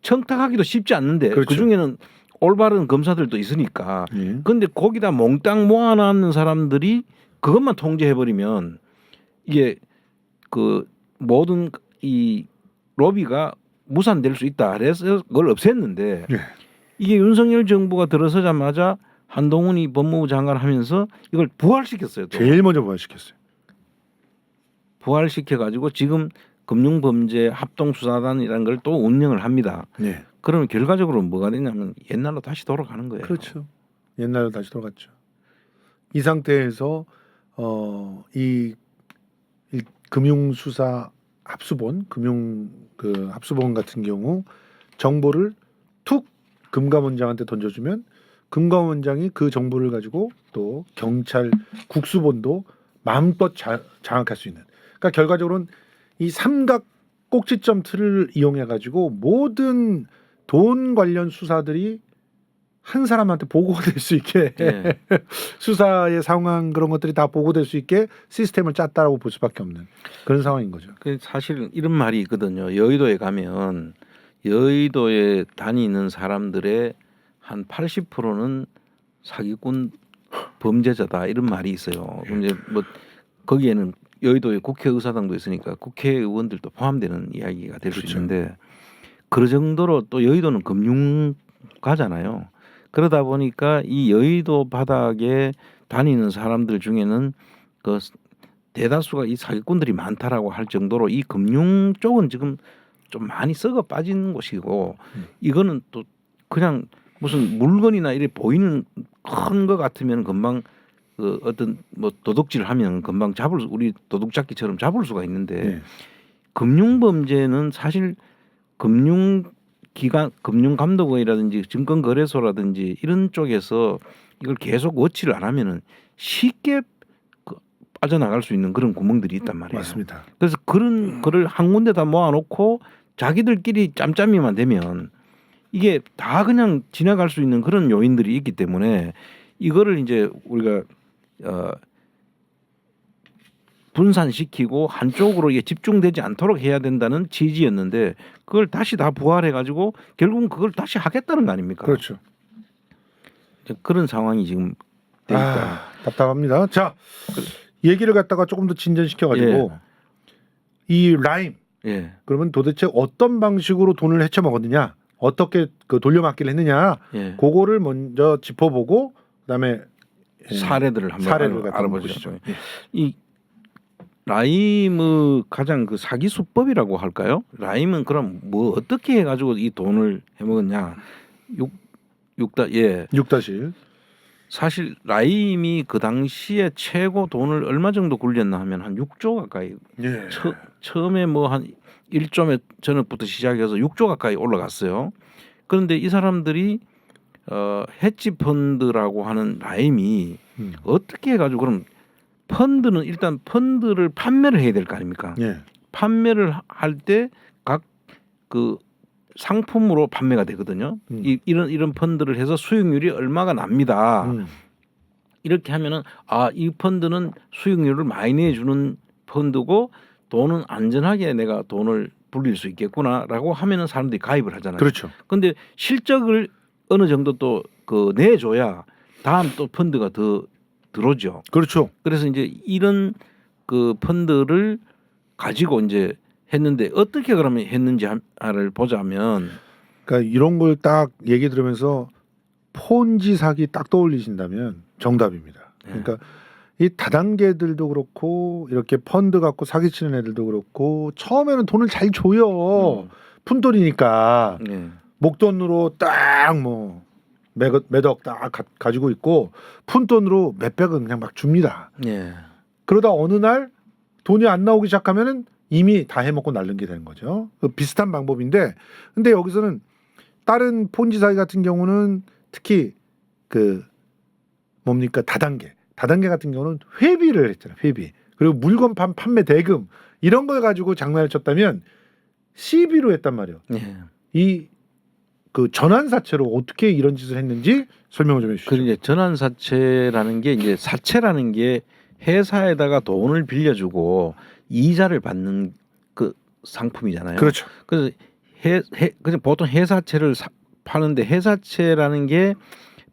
청탁하기도 쉽지 않는데 그렇죠. 그 중에는 올바른 검사들도 있으니까. 그런데 거기다 몽땅 모아놨는 사람들이 그것만 통제해버리면 이게 그 모든 이 로비가 무산될 수 있다. 그래서 그걸 없앴는데 이게 윤석열 정부가 들어서자마자 한동훈이 법무부 장관 하면서 이걸 부활시켰어요. 또. 제일 먼저 부활시켰어요. 부활시켜가지고 지금 금융범죄 합동수사단이라는 걸 또 운영을 합니다. 그러면 결과적으로 뭐가 되냐면 옛날로 다시 돌아가는 거예요. 그렇죠. 옛날로 다시 돌아갔죠. 이 상태에서 이 금융수사 합수본, 합수본 같은 경우 정보를 툭 금감원장한테 던져주면 금감원장이 그 정보를 가지고 또 경찰 국수본도 마음껏 장악할 수 있는. 그러니까 결과적으로는 이 삼각 꼭지점 틀을 이용해 가지고 모든 돈 관련 수사들이 한 사람한테 보고가 될 수 있게 예. 수사의 상황 그런 것들이 다 보고될 수 있게 시스템을 짰다라고 볼 수밖에 없는 그런 상황인 거죠. 그 사실 이런 말이 있거든요. 여의도에 가면 여의도에 다니는 사람들의 한 80%는 사기꾼 범죄자다 이런 말이 있어요. 그럼 이제 뭐 거기에는 여의도에 국회의사당도 있으니까 국회의원들도 포함되는 이야기가 될 수 그렇죠. 있는데 그 정도로 또 여의도는 금융가잖아요. 그러다 보니까 이 여의도 바닥에 다니는 사람들 중에는 그 대다수가 이 사기꾼들이 많다라고 할 정도로 이 금융 쪽은 지금 좀 많이 썩어 빠진 곳이고 이거는 또 그냥 무슨 물건이나 이래 보이는 큰 거 같으면 금방 그 어떤 뭐 도둑질을 하면 금방 우리 도둑잡기처럼 잡을 수가 있는데 네. 금융 범죄는 사실 금융감독원이라든지 증권거래소라든지 이런 쪽에서 이걸 계속 워치를 안 하면은 쉽게 빠져나갈 수 있는 그런 구멍들이 있단 말이에요. 맞습니다. 그래서 그런 거를 한 군데다 모아놓고 자기들끼리 짬짬이만 되면 이게 다 그냥 지나갈 수 있는 그런 요인들이 있기 때문에 이거를 이제 우리가 분산시키고 한쪽으로 이게 집중되지 않도록 해야 된다는 취지였는데 그걸 다시 다 부활해가지고 결국은 그걸 다시 하겠다는 거 아닙니까? 그렇죠. 그런 상황이 지금 돼 있다. 답답합니다. 자, 얘기를 갖다가 조금 더 진전시켜가지고 이 라임 예. 그러면 도대체 어떤 방식으로 돈을 헤쳐 먹었느냐, 어떻게 그 돌려막기를 했느냐, 예. 그거를 먼저 짚어보고 그다음에 사례들을 한번 사례를 갖다 알아보시죠. 보시죠. 이 라임의 가장 그 사기 수법이라고 할까요? 라임은 그럼 뭐 어떻게 해가지고 이 돈을 해먹었냐? 예. 6-1. 사실 라임이 그 당시에 최고 돈을 얼마 정도 굴렸나 하면 한 6조 가까이. 예. 처음에 뭐 한 1조 전부터 시작해서 6조 가까이 올라갔어요. 그런데 이 사람들이 헤지 펀드라고 하는 라임이 어떻게 해가지고 그럼 펀드는 일단 펀드를 판매를 해야 될 거 아닙니까? 예. 판매를 할 때 각 그 상품으로 판매가 되거든요. 이런 펀드를 해서 수익률이 얼마가 납니다. 이렇게 하면은 이 펀드는 수익률을 많이 내주는 펀드고 돈은 안전하게 내가 돈을 불릴 수 있겠구나라고 하면은 사람들이 가입을 하잖아요. 그렇죠. 그런데 실적을 어느 정도 또 그 내줘야 다음 또 펀드가 더 들어오죠. 그렇죠. 그래서 이제 이런 그 펀드를 가지고 이제 했는데 어떻게 그러면 했는지를 보자면 그러니까 이런 걸 딱 얘기 들으면서 폰지 사기 딱 떠올리신다면 정답입니다. 그러니까 이 다단계들도 그렇고 이렇게 펀드 갖고 사기치는 애들도 그렇고 처음에는 돈을 잘 줘요. 푼돈이니까 목돈으로 딱 뭐 매덕 딱 가지고 있고 푼돈으로 몇백은 그냥 막 줍니다. 예. 그러다 어느 날 돈이 안 나오기 시작하면은 이미 다 해먹고 날른 게 되는 거죠. 비슷한 방법인데 근데 여기서는 다른 폰지 사기 같은 경우는 특히 그 뭡니까 다단계 같은 경우는 회비를 했잖아요. 회비. 그리고 물건 판매 대금 이런 걸 가지고 장난을 쳤다면 CB로 했단 말이에요. 예. 이 그 전환사채로 어떻게 이런 짓을 했는지 설명을 좀 해주시죠. 그 이제 전환사채라는 게 이제 사채라는 게 회사에다가 돈을 빌려주고 이자를 받는 그 상품이잖아요. 그렇죠. 그래서 그냥 보통 회사채를 파는데 회사채라는 게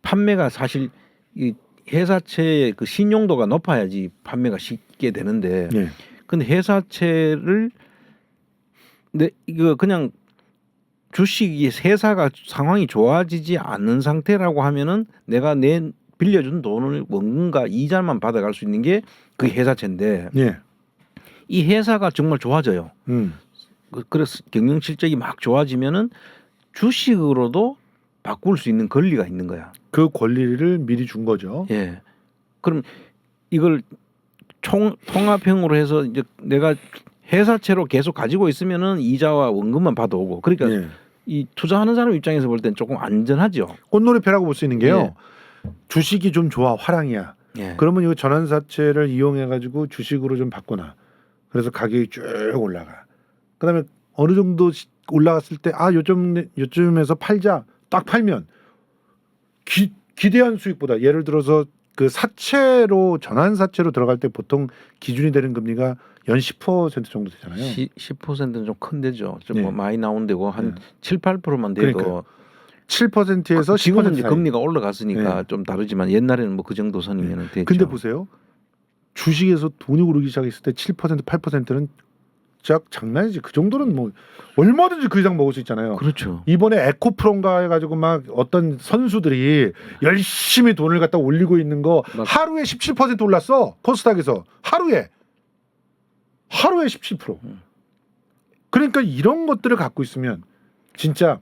판매가 사실 이 회사채의 그 신용도가 높아야지 판매가 쉽게 되는데, 네. 근데 회사채를 이거 그냥 주식이 회사가 상황이 좋아지지 않는 상태라고 하면은 내가 빌려준 돈을 뭔가 이자만 받아갈 수 있는 게 그 회사채인데 네. 이 회사가 정말 좋아져요. 그래서 경영 실적이 막 좋아지면은 주식으로도 바꿀 수 있는 권리가 있는 거야. 그 권리를 미리 준 거죠. 예. 그럼 이걸 통합형으로 해서 이제 내가 회사채로 계속 가지고 있으면은 이자와 원금만 받아오고 그러니까 예. 이 투자하는 사람 입장에서 볼 땐 조금 안전하죠. 꽃놀이패라고 볼 수 있는 게요. 주식이 좀 좋아 화랑이야. 예. 그러면 이거 전환사채를 이용해 가지고 주식으로 좀 바꿔놔. 그래서 가격이 쭉 올라가. 그다음에 어느 정도 올라갔을 때 요쯤에서 팔자. 딱 팔면 기대한 수익보다 예를 들어서 그 사채로 전환사채로 들어갈 때 보통 기준이 되는 금리가 연 10% 정도 되잖아요. 10%는 좀 큰 데죠. 좀 뭐 네. 많이 나온 데고 한 네. 7, 8%만 돼도 그러니까요. 7%에서 지금은 10% 이제 사이. 금리가 올라갔으니까 네. 좀 다르지만 옛날에는 뭐 그 정도 선이면 됐죠. 근데 보세요. 주식에서 돈이 오르기 시작했을 때 7%, 8%는 진짜 장난이지. 그 정도는 뭐 얼마든지 그 이상 먹을 수 있잖아요. 그렇죠. 이번에 에코프론가 해가지고 막 어떤 선수들이 열심히 돈을 갖다 올리고 있는 거 막- 하루에 17% 올랐어. 코스닥에서 하루에 17%. 그러니까 이런 것들을 갖고 있으면 진짜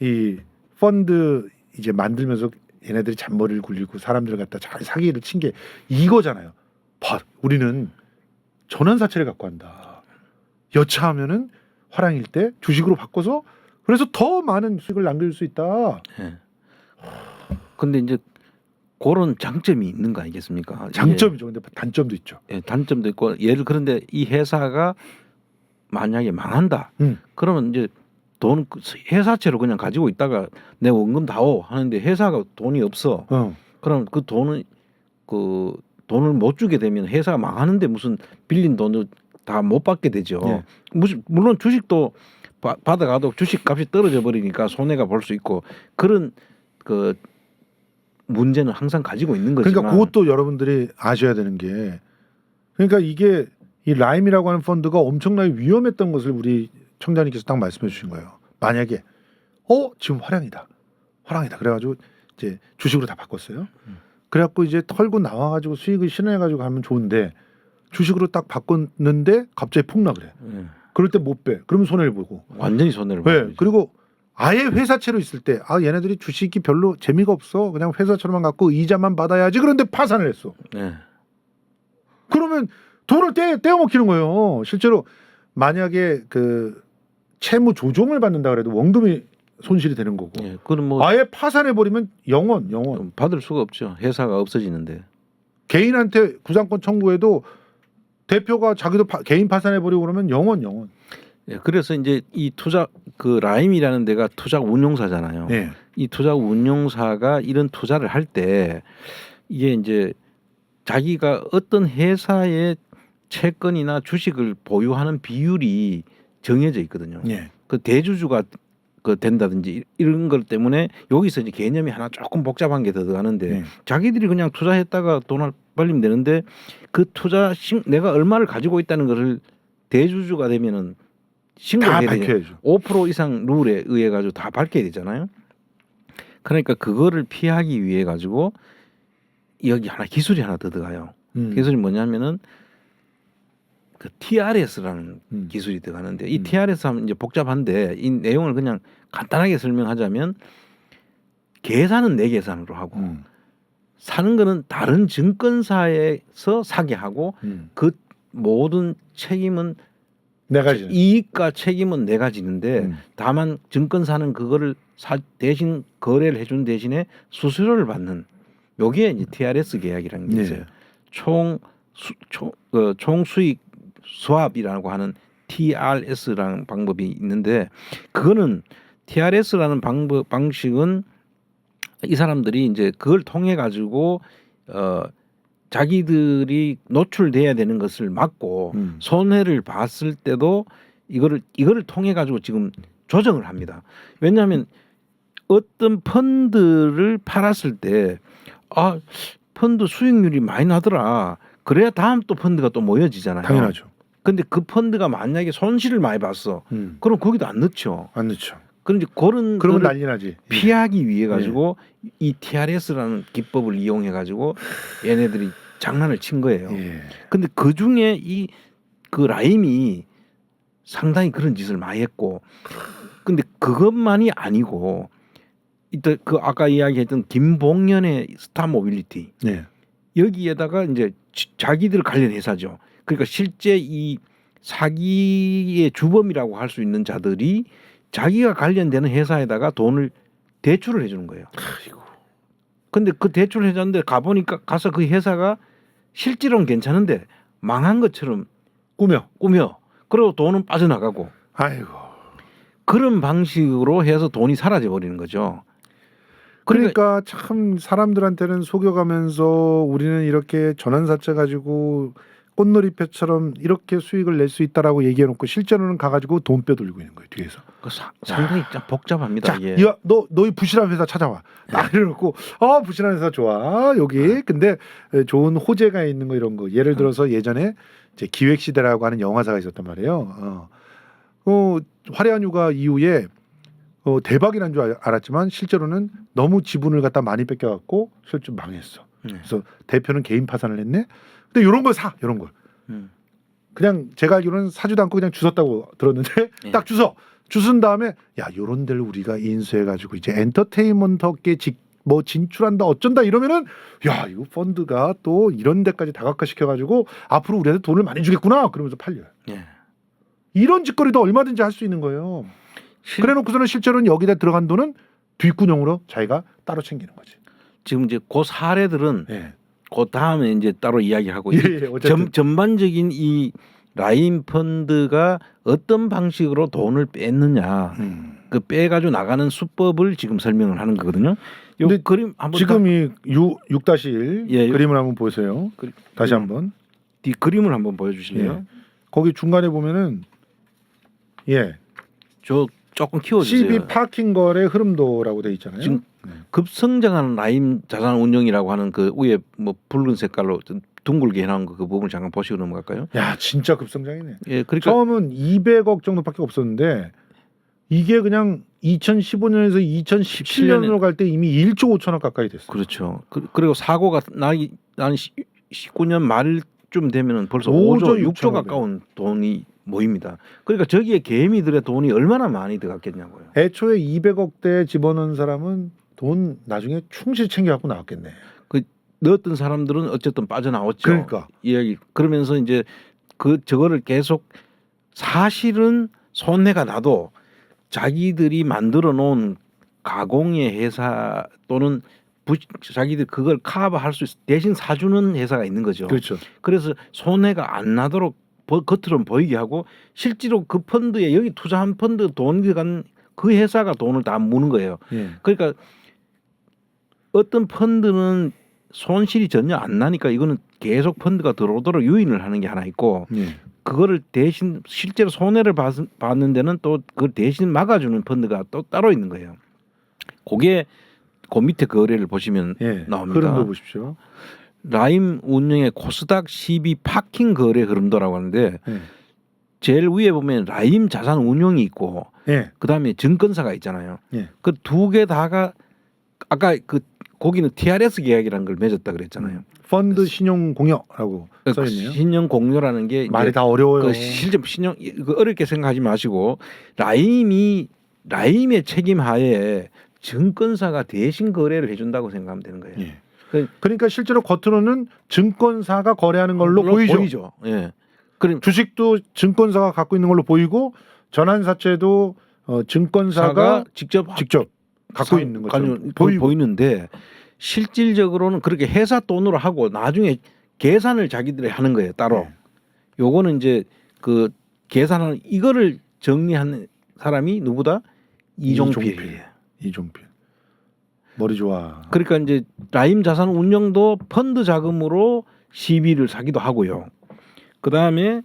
이 펀드 이제 만들면서 얘네들이 잔머리를 굴리고 사람들을 갖다 잘 사기를 친 게 이거잖아요. 봐, 우리는 전환사채를 갖고 한다. 여차하면은 화랑일 때 주식으로 바꿔서 그래서 더 많은 수익을 남길 수 있다. 예. 근데 이제 그런 장점이 있는 거 아니겠습니까? 장점이죠. 근데 단점도 있죠. 예, 단점도 있고 그런데 이 회사가 만약에 망한다. 그러면 이제 돈 회사채로 그냥 가지고 있다가 내 원금 다오 하는데 회사가 돈이 없어. 그럼 그 돈을 못 주게 되면 회사가 망하는데 무슨 빌린 돈을 다 못 받게 되죠. 예. 물론 주식도 받아가도 주식 값이 떨어져 버리니까 손해가 볼 수 있고 그런 그 문제는 항상 가지고 있는 거지만. 그러니까 그것도 여러분들이 아셔야 되는 게 그러니까 이게 이 라임이라고 하는 펀드가 엄청나게 위험했던 것을 우리 청자님께서 딱 말씀해 주신 거예요. 만약에 지금 화랑이다. 그래가지고 이제 주식으로 다 바꿨어요. 그래갖고 이제 털고 나와가지고 수익을 실현해가지고 가면 좋은데 주식으로 딱 바꿨는데 갑자기 폭락을 해. 그럴 때 못 빼. 그러면 손해를 보고. 완전히 손해를 네. 보죠. 그리고 아예 회사채로 있을 때 얘네들이 주식이 별로 재미가 없어. 그냥 회사처럼만 갖고 이자만 받아야지. 그런데 파산을 했어. 네. 그러면 돈을 떼어 먹히는 거예요. 실제로 만약에 그 채무 조정을 받는다 그래도 원금이 손실이 되는 거고. 예, 그건 뭐 아예 파산해 버리면 영원. 받을 수가 없죠. 회사가 없어지는데. 개인한테 구상권 청구해도 대표가 자기도 개인 파산해 버리고 그러면 영원. 예, 그래서 이제 이 투자 그 라임이라는 데가 투자 운용사잖아요. 네. 이 투자 운용사가 이런 투자를 할 때 이게 이제 자기가 어떤 회사의 채권이나 주식을 보유하는 비율이 정해져 있거든요. 네. 그 대주주가 된다든지 이런 것 때문에 여기서 이제 개념이 하나 조금 복잡한 게 더 들어가는데 네. 자기들이 그냥 투자했다가 돈을 벌리면 되는데 그 내가 얼마를 가지고 있다는 것을 대주주가 되면은 다 신고해야 되냐. 밝혀야죠. 5% 이상 룰에 의해 가지고 다 밝혀야 되잖아요. 그러니까 그거를 피하기 위해 가지고 여기 기술이 하나 더 들어가요. 기술이 뭐냐면은 그 TRS라는 기술이 들어가는데 이 TRS 하면 이제 복잡한데 이 내용을 그냥 간단하게 설명하자면 계산은 내 계산으로 하고 사는 거는 다른 증권사에서 사게 하고 그 모든 책임은 내가 지 이익과 책임은 내가 지는데 다만 증권사는 그거를 대신 거래를 해준 대신에 수수료를 받는 요게 이제 TRS 계약이라는 게 있어요. 총수익 수합이라고 하는 TRS라는 방법이 있는데 그거는 TRS라는 방식은 이 사람들이 이제 그걸 통해 가지고 자기들이 노출돼야 되는 것을 막고 손해를 봤을 때도 이거를 통해 가지고 지금 조정을 합니다. 왜냐하면 어떤 펀드를 팔았을 때 펀드 수익률이 많이 나더라. 그래야 다음 또 펀드가 또 모여지잖아요. 당연하죠. 근데 그 펀드가 만약에 손실을 많이 봤어. 그럼 거기도 안 넣죠. 안 넣죠. 그런데 그런 그러면 거를 난리 나지. 피하기 위해 가지고 이 TRS라는 기법을 이용해 가지고 얘네들이 장난을 친 거예요. 근데 그 중에 그 라임이 상당히 그런 짓을 많이 했고, 근데 그것만이 아니고 이때 그 아까 이야기했던 김봉현의 스타 모빌리티 여기에다가 이제 자기들 관련 회사죠. 그러니까 실제 이 사기의 주범이라고 할 수 있는 자들이 자기가 관련되는 회사에다가 돈을 대출을 해주는 거예요. 아이고. 근데 그 대출을 해줬는데 가보니까 가서 그 회사가 실질은 괜찮은데 망한 것처럼 꾸며 그리고 돈은 빠져나가고 아이고. 그런 방식으로 해서 돈이 사라져 버리는 거죠. 그러니까 참 사람들한테는 속여가면서 우리는 이렇게 전환사채 가지고 꽃놀이패처럼 이렇게 수익을 낼 수 있다라고 얘기해놓고 실제로는 가가지고 돈 빼돌리고 있는 거예요 뒤에서. 상당히 참 복잡합니다. 자, 이게. 야, 너희 부실한 회사 찾아와. 딱 이래놓고 부실한 회사 좋아 여기. 근데 좋은 호재가 있는 거 이런 거. 예를 들어서 예전에 이제 기획시대라고 하는 영화사가 있었단 말이에요. 화려한 휴가 이후에 대박이란 줄 알았지만 실제로는 너무 지분을 갖다 많이 뺏겨갖고 실제 망했어. 그래서 대표는 개인 파산을 했네. 근데 이런 걸 이런 걸. 그냥 제가 알기로는 사지도 않고 그냥 주웠다고 들었는데 딱 주순 다음에 야 요런 데를 우리가 인수해가지고 이제 엔터테인먼트업계 진출한다 어쩐다 이러면은 야 이거 펀드가 또 이런 데까지 다각화시켜가지고 앞으로 우리한테 돈을 많이 주겠구나 그러면서 팔려요. 이런 짓거리도 얼마든지 할 수 있는 거예요. 그래놓고서는 실제로는 여기다 들어간 돈은 뒷구녕으로 자기가 따로 챙기는 거지. 지금 이제 그 사례들은 그 다음에 이제 따로 이야기하고 전반적인 이 라임 펀드가 어떤 방식으로 돈을 뺐느냐, 그 빼가지고 나가는 수법을 지금 설명을 하는 거거든요. 요 그림 한번 지금 이 6-1 그림을 한번 보세요. 다시 한번 이 그림을 한번 보여주실래요? 거기 중간에 보면은 저 조금 키워주세요. CB 파킹 거래 흐름도라고 돼 있잖아요. 지금 급성장하는 라임 자산 운용이라고 하는 그 위에 뭐 붉은 색깔로 둥글게 해놓은 그 부분을 잠깐 보시고 넘어갈까요? 야 진짜 급성장이네. 그러니까 처음은 200억 정도밖에 없었는데 이게 그냥 2015년에서 2017년으로 갈 때 이미 1조 5천억 가까이 됐어요. 그렇죠. 그리고 사고가 나는 19년 말쯤 되면은 벌써 5조 6조 가까운 돈이 모입니다. 그러니까 저기에 개미들의 돈이 얼마나 많이 들어갔겠냐고요. 애초에 200억대 집어넣은 사람은 돈 나중에 충실히 챙겨갖고 나왔겠네. 그 넣었던 사람들은 어쨌든 빠져나왔죠. 그러니까 이야기 그러면서 이제 저거를 계속 사실은 손해가 나도 자기들이 만들어 놓은 가공의 회사 또는 자기들 그걸 커버할 수 대신 사주는 회사가 있는 거죠. 그렇죠. 그래서 손해가 안 나도록 겉으로는 보이게 하고 실제로 그 펀드에 여기 투자한 펀드 돈이 들어간 그 회사가 돈을 다 무는 거예요. 그러니까 어떤 펀드는 손실이 전혀 안 나니까 이거는 계속 펀드가 들어오도록 유인을 하는 게 하나 있고 그거를 대신 실제로 손해를 받는 데는 또 그걸 대신 막아주는 펀드가 또 따로 있는 거예요. 그게 그 밑에 거래를 보시면 나옵니다. 흐름도 보십시오. 라임 운영의 코스닥 CB 파킹 거래 흐름도라고 하는데 제일 위에 보면 라임 자산 운용이 있고 그다음에 증권사가 있잖아요. 그 두 개 다가 아까 거기는 TRS 계약이라는 걸 맺었다 그랬잖아요. 펀드 신용 공여라고 써 있네요. 신용 공여라는 게 말이 다 어려워요. 실제 신용 어렵게 생각하지 마시고 라임의 책임 하에 증권사가 대신 거래를 해준다고 생각하면 되는 거예요. 그러니까 실제로 겉으로는 증권사가 거래하는 걸로 보이죠. 그럼 주식도 증권사가 갖고 있는 걸로 보이고 전환사채도 증권사가 직접 갖고 있는 것처럼 보이는데 실질적으로는 그렇게 회사 돈으로 하고 나중에 계산을 자기들이 하는 거예요 따로. 요거는 이제 그 계산하는 이거를 정리하는 사람이 누구다? 이종필이에요. 이종필. 머리 좋아. 그러니까 이제 라임 자산 운용도 펀드 자금으로 CB를 사기도 하고요. 그 다음에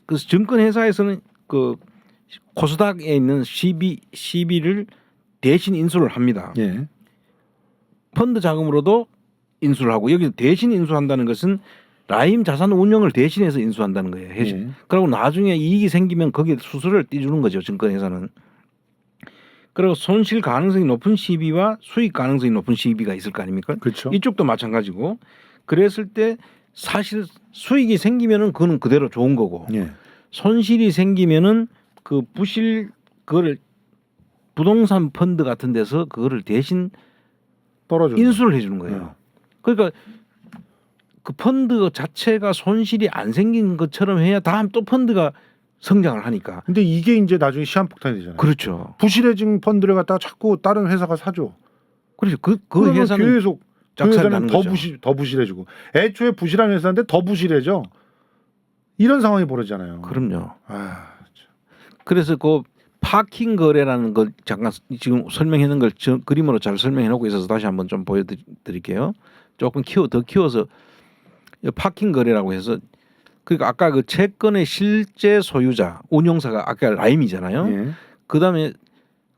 그 증권 회사에서는 그 코스닥에 있는 CB를 대신 인수를 합니다. 펀드 자금으로도 인수를 하고 여기서 대신 인수한다는 것은 라임 자산 운용을 대신해서 인수한다는 거예요. 그리고 나중에 이익이 생기면 거기에 수수료를 떼주는 거죠. 증권 회사는. 그리고 손실 가능성이 높은 CB와 수익 가능성이 높은 CB가 있을 거 아닙니까? 그렇죠. 이쪽도 마찬가지고 그랬을 때 사실 수익이 생기면은 그거는 그대로 좋은 거고 손실이 생기면은 그 그거를 부동산 펀드 같은 데서 그거를 대신 떨어져 인수를 해주는 거예요. 그러니까 그 펀드 자체가 손실이 안 생긴 것처럼 해야 다음 또 펀드가 성장을 하니까. 근데 이게 이제 나중에 시한폭탄이 되잖아요. 그렇죠. 부실해진 펀드를 갖다가 자꾸 다른 회사가 사줘. 그렇죠. 그 그러면 회사는 계속 그 짝살이 회사는 나는 더 거죠. 더 부실해지고 애초에 부실한 회사인데 더 부실해져. 이런 상황이 벌어지잖아요. 그럼요. 아, 그래서 그 파킹 거래라는 걸 잠깐 지금 설명해 놓은 걸 그림으로 잘 설명해 놓고 있어서 다시 한번 좀 보여드릴게요. 조금 더 키워서 이 파킹 거래라고 해서 그러니까 아까 그 채권의 실제 소유자 운용사가 아까 라임이잖아요. 예. 그다음에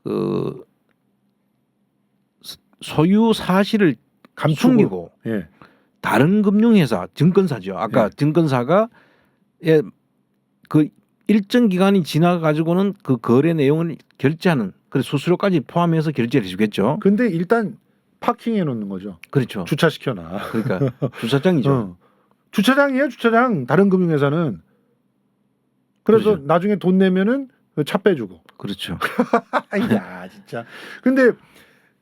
그 소유 사실을 숨기고 예. 다른 금융회사 증권사죠. 아까 예. 증권사가 그 일정 기간이 지나 가지고는 그 거래 내용을 결제하는 그래서 수수료까지 포함해서 결제를 해주겠죠. 근데 일단 파킹해 놓는 거죠. 그렇죠. 주차시켜놔. 그러니까 주차장이죠. 어. 주차장이에요, 주차장. 다른 금융회사는. 그래서 그렇죠. 나중에 돈 내면은 차 빼주고. 그렇죠. 야, 진짜. 근데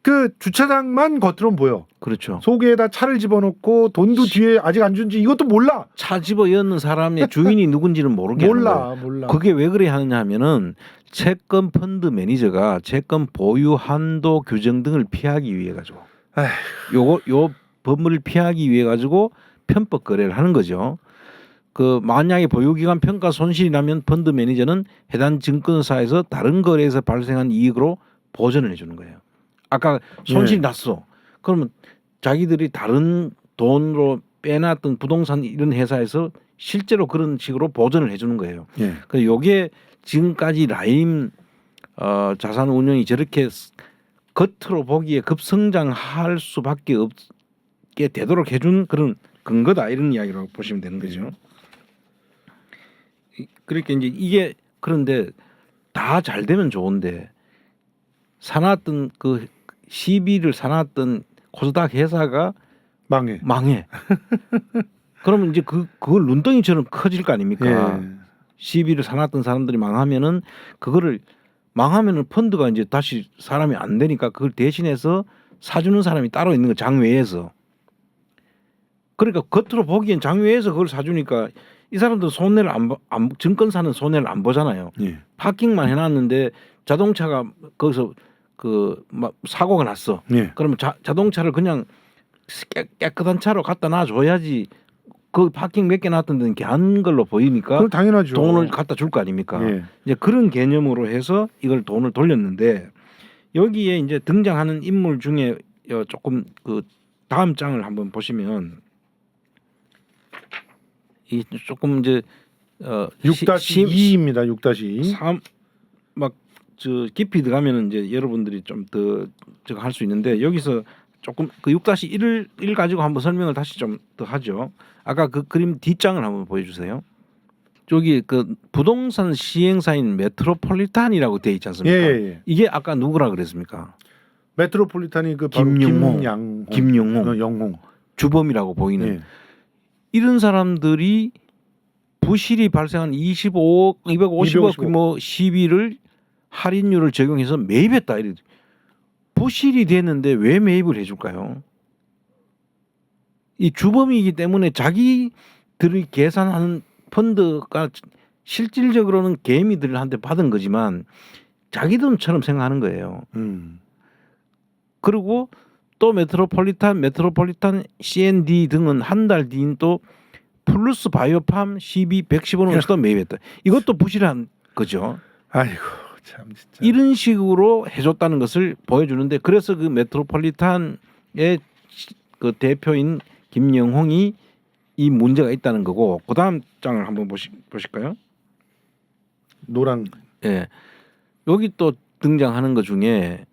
그 주차장만 겉으로는 보여. 그렇죠. 속에다 차를 집어넣고 돈도 뒤에 아직 안 준지 이것도 몰라. 차 집어 였는 사람의 주인이 누군지는 모르게 하는 거예요. 몰라. 그게 왜 그래 하느냐 하면은 채권 펀드 매니저가 채권 보유 한도 규정 등을 피하기 위해 가지고 요 법을 피하기 위해 가지고 편법 거래를 하는 거죠. 그 만약에 보유기간 평가 손실이 나면 펀드 매니저는 해당 증권사에서 다른 거래에서 발생한 이익으로 보전을 해주는 거예요. 아까 손실이 났어. 그러면 자기들이 다른 돈으로 빼놨던 부동산 이런 회사에서 실제로 그런 식으로 보전을 해주는 거예요. 예. 그래서 요게 지금까지 라임 자산 운용이 저렇게 겉으로 보기에 급성장할 수밖에 없게 되도록 해준 그런 근거다 이런 이야기로 보시면 되는 거죠. 그렇게 이제 이게 그런데 다 잘 되면 좋은데 사놨던 그 시비를 사놨던 코스닥 회사가 망해. 그러면 이제 그걸 눈덩이처럼 커질 거 아닙니까? 예. 시비를 사놨던 사람들이 망하면은 그거를 망하면은 펀드가 이제 다시 사람이 안 되니까 그걸 대신해서 사주는 사람이 따로 있는 거 장외에서. 그러니까 겉으로 보기엔 장외에서 그걸 사주니까 이 사람들 손해를 안 증권사는 손해를 안 보잖아요. 예. 파킹만 해놨는데 자동차가 거기서 그 막 사고가 났어. 예. 그러면 자동차를 그냥 깨끗한 차로 갖다 놔줘야지. 그 파킹 몇 개 놨던 데는 개한 걸로 보이니까 그럼 당연하죠. 돈을 갖다 줄 거 아닙니까? 예. 이제 그런 개념으로 해서 이걸 돈을 돌렸는데 여기에 이제 등장하는 인물 중에 조금 그 다음 장을 한번 보시면 이 조금 이제 6-2입니다. 6-2. 막저 깊이 들어가면은 이제 여러분들이 좀 더 저거 할 수 있는데 여기서 조금 그 6-1을 가지고 한번 설명을 다시 좀 더 하죠. 아까 그 그림 뒷장을 한번 보여주세요. 저기 그 부동산 시행사인 메트로폴리탄이라고 돼 있지 않습니까? 예. 이게 아까 누구라 그랬습니까? 메트로폴리탄이 그 바로 김용홍 영홍 주범이라고 보이는 예. 이런 사람들이 부실이 발생한 250억 규모 시비를 할인율을 적용해서 매입했다. 부실이 됐는데 왜 매입을 해줄까요? 이 주범이기 때문에 자기들이 계산하는 펀드가 실질적으로는 개미들한테 받은 거지만 자기 돈처럼 생각하는 거예요. 그리고 또 메트로폴리탄 CND 등은 한 달 뒤인 또 플러스 바이오팜 CB 115원에서도 매입했다. 이것도 부실한 거죠. 아이고 참 진짜. 이런 식으로 해줬다는 것을 보여주는데 그래서 그 메트로폴리탄의 그 대표인 김영홍이 이 문제가 있다는 거고 그 다음 장을 한번 보실까요? 노랑. 예, 여기 또 등장하는 것 중에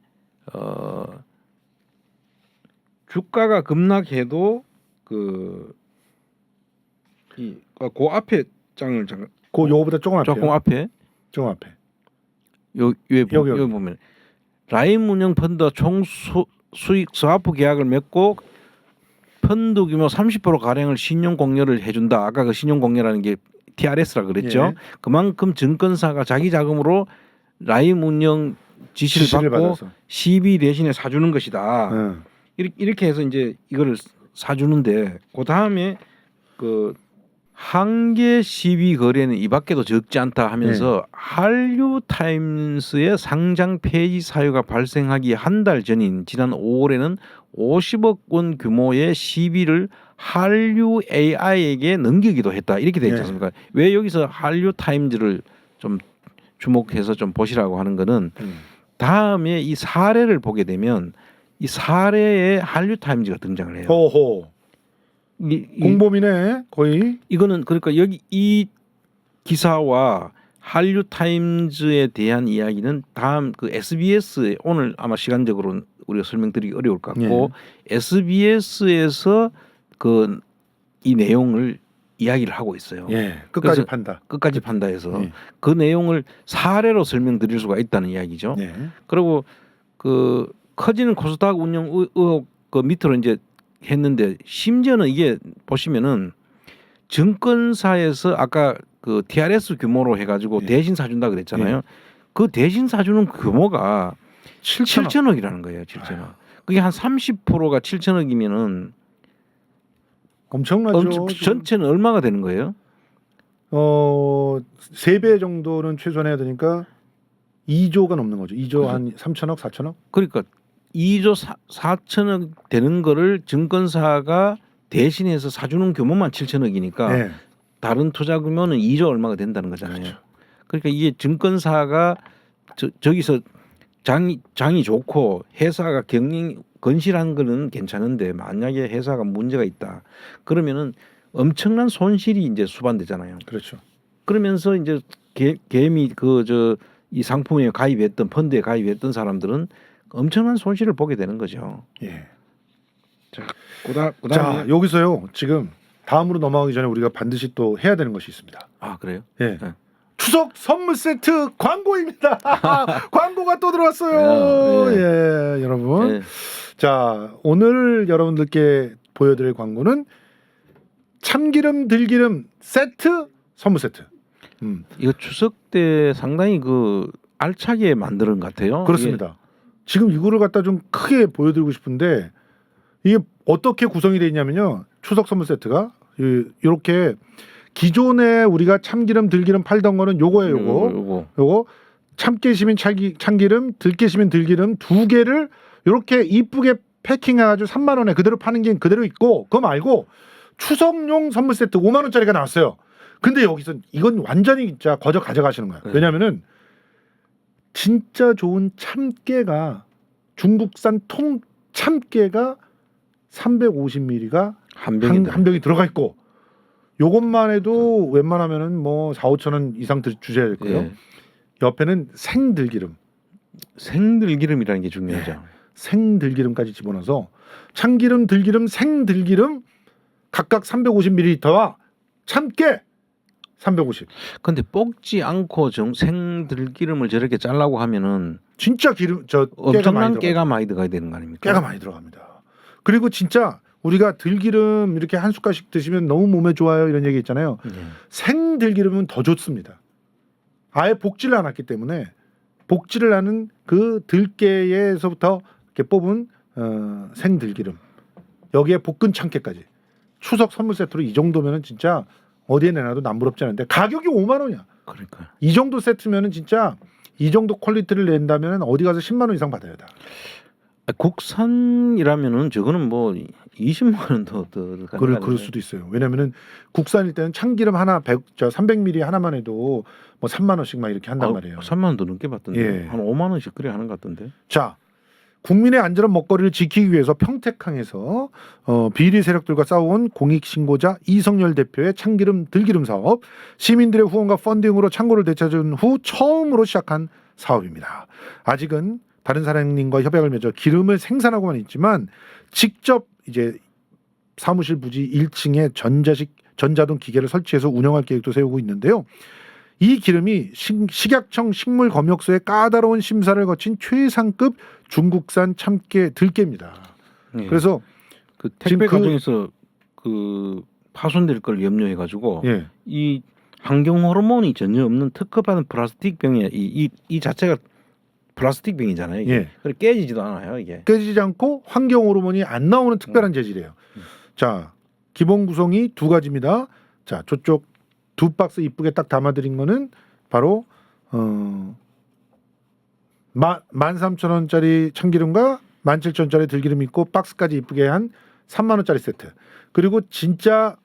주가가 급락해도 그 앞에 장을 요거보다 조금 앞에. 조금 앞에. 여기 보면 라임 운영 펀드와 총 수익 스와프 계약을 맺고 펀드 규모 30% 가량을 신용 공여를 해준다. 아까 그 신용 공여라는 게 TRS라 그랬죠. 예. 그만큼 증권사가 자기 자금으로 라임 운영 지시를 받고 받아서. CB 대신에 사주는 것이다. 이렇게 해서 이제 이거를 사주는데 그 다음에 그 한계 시비 거래는 이 밖에도 적지 않다 하면서 한류 타임스의 상장 폐지 사유가 발생하기 한 달 전인 지난 5월에는 50억 원 규모의 시비를 한류 AI에게 넘기기도 했다. 이렇게 돼 있지 않습니까? 왜 여기서 한류 타임즈를 좀 주목해서 좀 보시라고 하는 거는 다음에 이 사례를 보게 되면 이 사례에 한류 타임즈가 등장을 해요. 호호. 공범이네 거의. 이거는 그러니까 여기 이 기사와 한류 타임즈에 대한 이야기는 다음 그 SBS에 오늘 아마 시간적으로 우리가 설명드리기 어려울 것 같고 SBS에서 그 이 내용을 이야기를 하고 있어요. 끝까지 판다. 끝까지 판다해서 그 내용을 사례로 설명드릴 수가 있다는 이야기죠. 그리고 그 커지는 코스닥 운영 의혹 그 밑으로 이제 했는데 심지어는 이게 보시면은 증권사에서 아까 그 TRS 규모로 해가지고 대신 사준다 그랬잖아요. 그 대신 사주는 규모가 7천억이라는 거예요. 7천억. 그게 한 30%가 7천억이면은 엄청나죠. 전체는 얼마가 되는 거예요? 3배 정도는 최소한 해야 되니까 2조가 넘는 거죠. 2조 한 3천억, 4천억? 그러니까 2조 4천억 되는 거를 증권사가 대신해서 사주는 규모만 7천억이니까 다른 투자 규모는 2조 얼마가 된다는 거잖아요. 그렇죠. 그러니까 이게 증권사가 저기서 장이 좋고 회사가 경영 건실한 거는 괜찮은데 만약에 회사가 문제가 있다 그러면은 엄청난 손실이 이제 수반되잖아요. 그렇죠. 그러면서 이제 개미 이 상품에 가입했던 펀드에 가입했던 사람들은 엄청난 손실을 보게 되는 거죠. 자, 여기서요. 지금 다음으로 넘어가기 전에 우리가 반드시 또 해야 되는 것이 있습니다. 아, 그래요? 추석 선물 세트 광고입니다. 광고가 또 들어왔어요. 여러분. 자, 오늘 여러분들께 보여드릴 광고는 참기름 들기름 세트 선물 세트. 이거 추석 때 상당히 그 알차게 만드는 것 같아요. 그렇습니다. 지금 이거를 갖다 좀 크게 보여드리고 싶은데 이게 어떻게 구성이 되어 있냐면요. 추석 선물 세트가 이렇게 기존에 우리가 참기름 들기름 팔던 거는 요거예요. 요거 참깨시민 참기름 들깨시민 들기름 두 개를 이렇게 이쁘게 패킹해가지고 3만 원에 그대로 파는 게 그대로 있고 그거 말고 추석용 선물 세트 5만 원짜리가 나왔어요. 근데 여기서 이건 완전히 진짜 거저 가져가시는 거예요. 왜냐하면은 진짜 좋은 참깨가 중국산 통 참깨가 350ml가 한 병이 들어가 있고 요것만 해도 웬만하면은 뭐 4, 5천 원 이상 주셔야 될 거예요. 옆에는 생들기름. 생들기름이라는 게 중요하죠. 생들기름까지 집어넣어서 참기름, 들기름, 생들기름 각각 350ml와 참깨 350. 근데 볶지 않고 생들기름을 저렇게 잘라고 하면은 진짜 기름 엄청난 깨가 많이 들어가야 되는 거 아닙니까? 깨가 많이 들어갑니다. 그리고 진짜 우리가 들기름 이렇게 한 숟갈씩 드시면 너무 몸에 좋아요 이런 얘기 있잖아요. 생들기름은 더 좋습니다. 아예 볶지를 않았기 때문에 볶지를 않은 그 들깨에서부터 이렇게 뽑은 생들기름 여기에 볶은 참깨까지 추석 선물 세트로 이 정도면은 진짜 어디에 내놔도 남부럽지 않은데 가격이 5만 원이야. 그러니까 이 정도 세트면은 진짜 이 정도 퀄리티를 낸다면 어디 가서 10만 원 이상 받아야 돼. 국산이라면은 저거는 뭐 20만 원 더 그럴 수도 있어요. 왜냐면은 국산일 때는 참기름 하나 300ml 하나만 해도 뭐 3만 원씩 막 이렇게 한단 말이에요. 3만 원도 넘게 받던데. 한 5만 원씩 그래 하는 것 같던데. 자, 국민의 안전한 먹거리를 지키기 위해서 평택항에서 비리 세력들과 싸워온 공익신고자 이성열 대표의 참기름 들기름 사업, 시민들의 후원과 펀딩으로 창고를 되찾은 후 처음으로 시작한 사업입니다. 아직은 다른 사장님과 협약을 맺어 기름을 생산하고만 있지만 직접 이제 사무실 부지 1층에 전자동 기계를 설치해서 운영할 계획도 세우고 있는데요. 이 기름이 식약청 식물검역소의 까다로운 심사를 거친 최상급 중국산 참깨 들깨입니다. 그래서 그 택배 과정에서 그 파손될 걸 염려해 가지고 이 환경 호르몬이 전혀 없는 특허받은 플라스틱 병에 이 자체가 플라스틱 병이잖아요. 이게. 그래 깨지지도 않아요. 이게 깨지지 않고 환경 호르몬이 안 나오는 특별한 재질이에요. 자, 기본 구성이 두 가지입니다. 자, 저쪽 두 박스 이쁘게 딱 담아드린 거는 바로 13,000원짜리 참기름과 17,000원짜리 들기름 있고 박스까지 이쁘게 한 3만 원짜리 세트. 그리고 진짜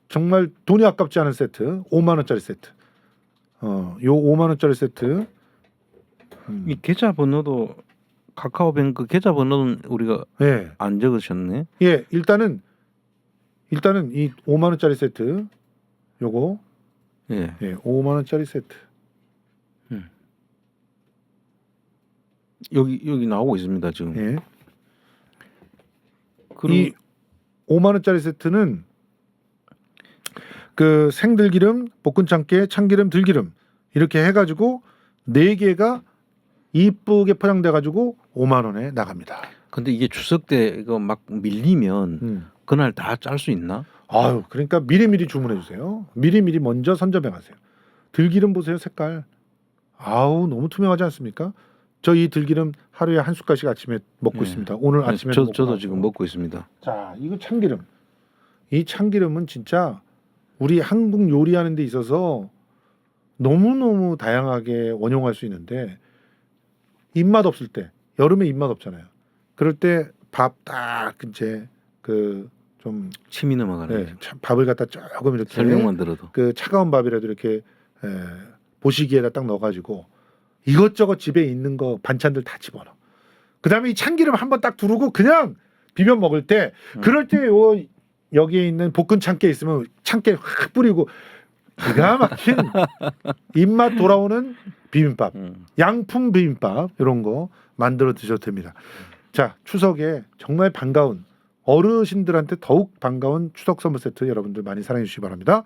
정말 돈이 아깝지 않은 세트 5만 원짜리 세트. 요 5만 원짜리 세트. 이 계좌 번호도 카카오뱅크 계좌 번호는 우리가 예. 안 적으셨네. 예, 일단은 이 5만 원짜리 세트 요거 예. 예, 5만 원짜리 세트. 여기 나오고 있습니다 지금. 예. 그럼 이 5만 원짜리 세트는 그 생들기름, 볶은참깨, 참기름, 들기름 이렇게 해가지고 4개가 이쁘게 포장돼 가지고 5만 원에 나갑니다. 근데 이게 추석 때 이거 막 밀리면 그날 다 짤 수 있나? 아유, 그러니까 미리미리 주문해 주세요. 미리미리 먼저 선점해 가세요. 들기름 보세요, 색깔. 아우, 너무 투명하지 않습니까? 저 이 들기름 하루에 한 숟갈씩 아침에 먹고 예. 있습니다. 오늘 아니, 아침에 저도 지금 먹고 있습니다. 자, 이거 참기름. 이 참기름은 진짜 우리 한국 요리하는 데 있어서 너무너무 다양하게 원용할 수 있는데 입맛 없을 때, 여름에 입맛 없잖아요. 그럴 때 밥 딱 이제 그 좀 침이 넘어가는 거죠. 밥을 갖다 조금 이렇게 설명만 들어도. 그 차가운 밥이라도 이렇게 보시기에다 딱 넣어가지고 이것저것 집에 있는 거 반찬들 다 집어넣어. 그다음에 이 참기름 한번 딱 두르고 그냥 비벼 먹을 때 그럴 때 여기에 있는 볶은 참깨 있으면 참깨 확 뿌리고 기가 막힌 입맛 돌아오는 비빔밥, 양품 비빔밥 이런 거 만들어 드셔도 됩니다. 자, 추석에 정말 반가운 어르신들한테 더욱 반가운 추석 선물 세트 여러분들 많이 사랑해 주시기 바랍니다.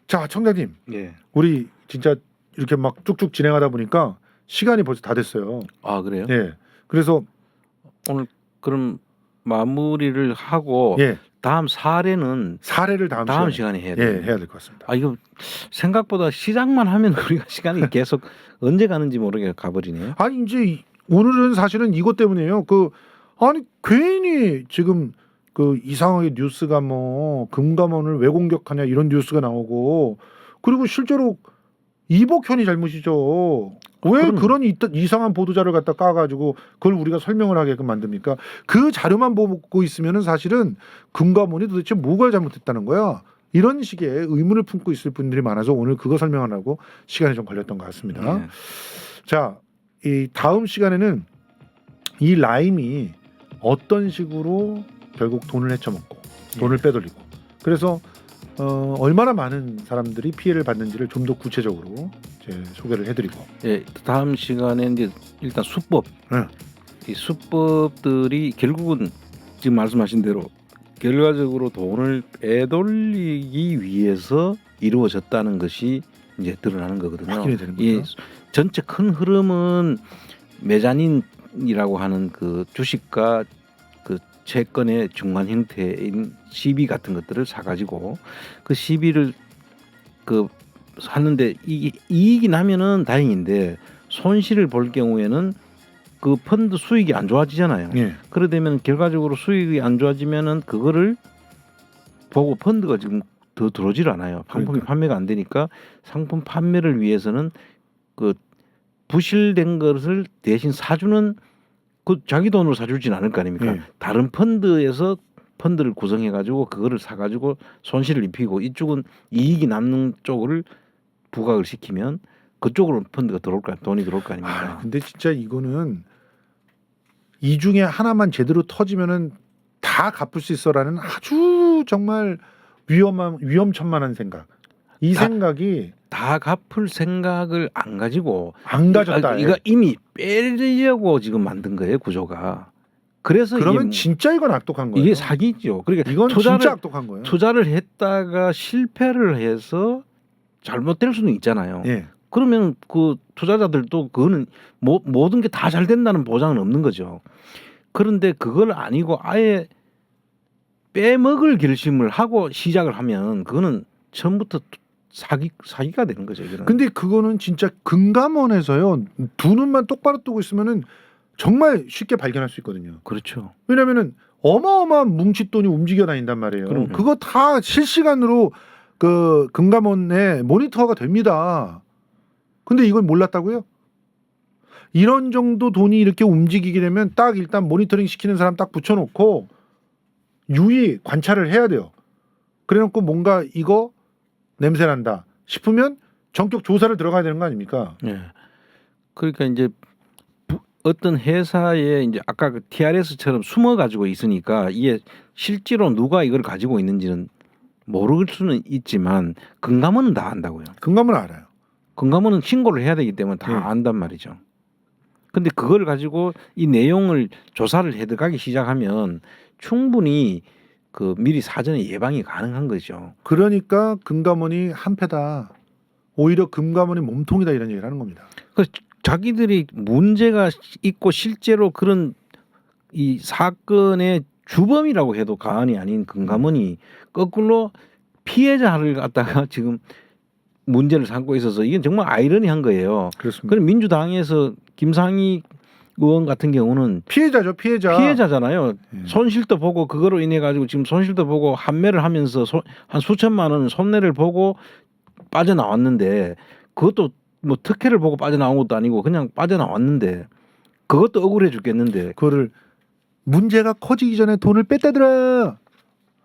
자, 청장님, 예. 우리 진짜 이렇게 막 쭉쭉 진행하다 보니까 시간이 벌써 다 됐어요. 아 그래요? 예. 그래서 오늘 그럼 마무리를 하고 예, 다음 사례는 사례를 다음 시간에 해야 돼요. 해야 될 것 같습니다. 아 이거 생각보다 시작만 하면 우리가 시간이 계속 언제 가는지 모르게 가버리네요. 아니 이제 오늘은 사실은 이것 때문이에요. 아니 괜히 지금 그 이상하게 뉴스가 뭐 금감원을 왜 공격하냐 이런 뉴스가 나오고 그리고 실제로 이복현이 잘못이죠. 왜 그럼. 그런 이상한 보도자를 갖다 까가지고 그걸 우리가 설명을 하게끔 만듭니까? 그 자료만 보고 있으면은 사실은 금감원이 도대체 뭐가 잘못했다는 거야. 이런 식의 의문을 품고 있을 분들이 많아서 오늘 그거 설명하려고 시간이 좀 걸렸던 것 같습니다. 네. 자, 이 다음 시간에는 이 라임이 어떤 식으로 결국 돈을 헤쳐먹고 돈을 빼돌리고 그래서 얼마나 많은 사람들이 피해를 받는지를 좀 더 구체적으로 이제 소개를 해드리고 예, 다음 시간에 이제 일단 수법, 네. 이 수법들이 결국은 지금 말씀하신 대로 결과적으로 돈을 빼돌리기 위해서 이루어졌다는 것이 이제 드러나는 거거든요. 확인이 되는 이 거죠. 전체 큰 흐름은 메자닌이라고 하는 그 주식과 그 채권의 중간 형태인 시비 같은 것들을 사가지고 그 시비를 그 하는데 이익이 나면은 다행인데 손실을 볼 경우에는 그 펀드 수익이 안 좋아지잖아요. 예. 그러다 보면 결과적으로 수익이 안 좋아지면은 그거를 보고 펀드가 지금 더 들어오질 않아요. 상품이 그러니까. 판매가 안 되니까 상품 판매를 위해서는 그 부실된 것을 대신 사주는 그 자기 돈으로 사주진 않을 거 아닙니까? 예. 다른 펀드에서 펀드를 구성해 가지고 그거를 사 가지고 손실을 입히고 이쪽은 이익이 남는 쪽을 부각을 시키면 그쪽으로 펀드가 들어올 거 돈이 들어올 거 아닙니까? 근데 진짜 이거는 이 중에 하나만 제대로 터지면은 다 갚을 수 있어라는 아주 정말 위험천만한 생각. 이 생각이 다 갚을 생각을 안 가지고 안 가졌다. 이거 이미 빼려고 지금 만든 거예요 구조가. 그래서 그러면 이게, 진짜 이건 악독한 거예요. 이게 사기죠. 그러니까 이건 투자를 진짜 악독한 거예요. 투자를 했다가 실패를 해서 잘못될 수는 있잖아요. 예. 그러면 그 투자자들도 그거는 모든 게 다 잘 된다는 보장은 없는 거죠. 그런데 그걸 아니고 아예 빼먹을 결심을 하고 시작을 하면 그거는 처음부터 사기가 되는 거죠. 이거는. 근데 그거는 진짜 금감원에서요. 두 눈만 똑바로 뜨고 있으면은 정말 쉽게 발견할 수 있거든요. 그렇죠. 왜냐면은 어마어마한 뭉칫돈이 움직여 다닌단 말이에요. 그럼요. 그거 다 실시간으로 그 금감원에 모니터가 됩니다. 근데 이걸 몰랐다고요? 이런 정도 돈이 이렇게 움직이게 되면 딱 일단 모니터링 시키는 사람 딱 붙여놓고 유의 관찰을 해야 돼요. 그래놓고 뭔가 이거 냄새 난다 싶으면 전격 조사를 들어가야 되는 거 아닙니까? 예. 그러니까 이제 어떤 회사에 이제 아까 그 TRS처럼 숨어 가지고 있으니까 이게 실제로 누가 이걸 가지고 있는지는 모를 수는 있지만 금감원은 다 안다고요. 금감은 알아요. 금감원은 신고를 해야 되기 때문에 다 예. 안단 말이죠. 근데 그걸 가지고 이 내용을 조사를 해 들어가기 시작하면 충분히 그 미리 사전에 예방이 가능한 거죠. 그러니까 금감원이 한패다. 오히려 금감원이 몸통이다 이런 얘기를 하는 겁니다. 그래서 자기들이 문제가 있고 실제로 그런 이 사건의 주범이라고 해도 과언이 아닌 금감원이 거꾸로 피해자를 갖다가 지금 문제를 삼고 있어서 이게 정말 아이러니한 거예요. 그렇습니다. 그럼 민주당에서 김상희 의원 같은 경우는 피해자죠, 피해자. 피해자잖아요. 예. 손실도 보고 그거로 인해 가지고 지금 손실도 보고 환매를 하면서 한 수천만 원 손해를 보고 빠져나왔는데 그것도 뭐 특혜를 보고 빠져나온 것도 아니고 그냥 빠져나왔는데 그것도 억울해 죽겠는데 그거를 문제가 커지기 전에 돈을 뺐다더라.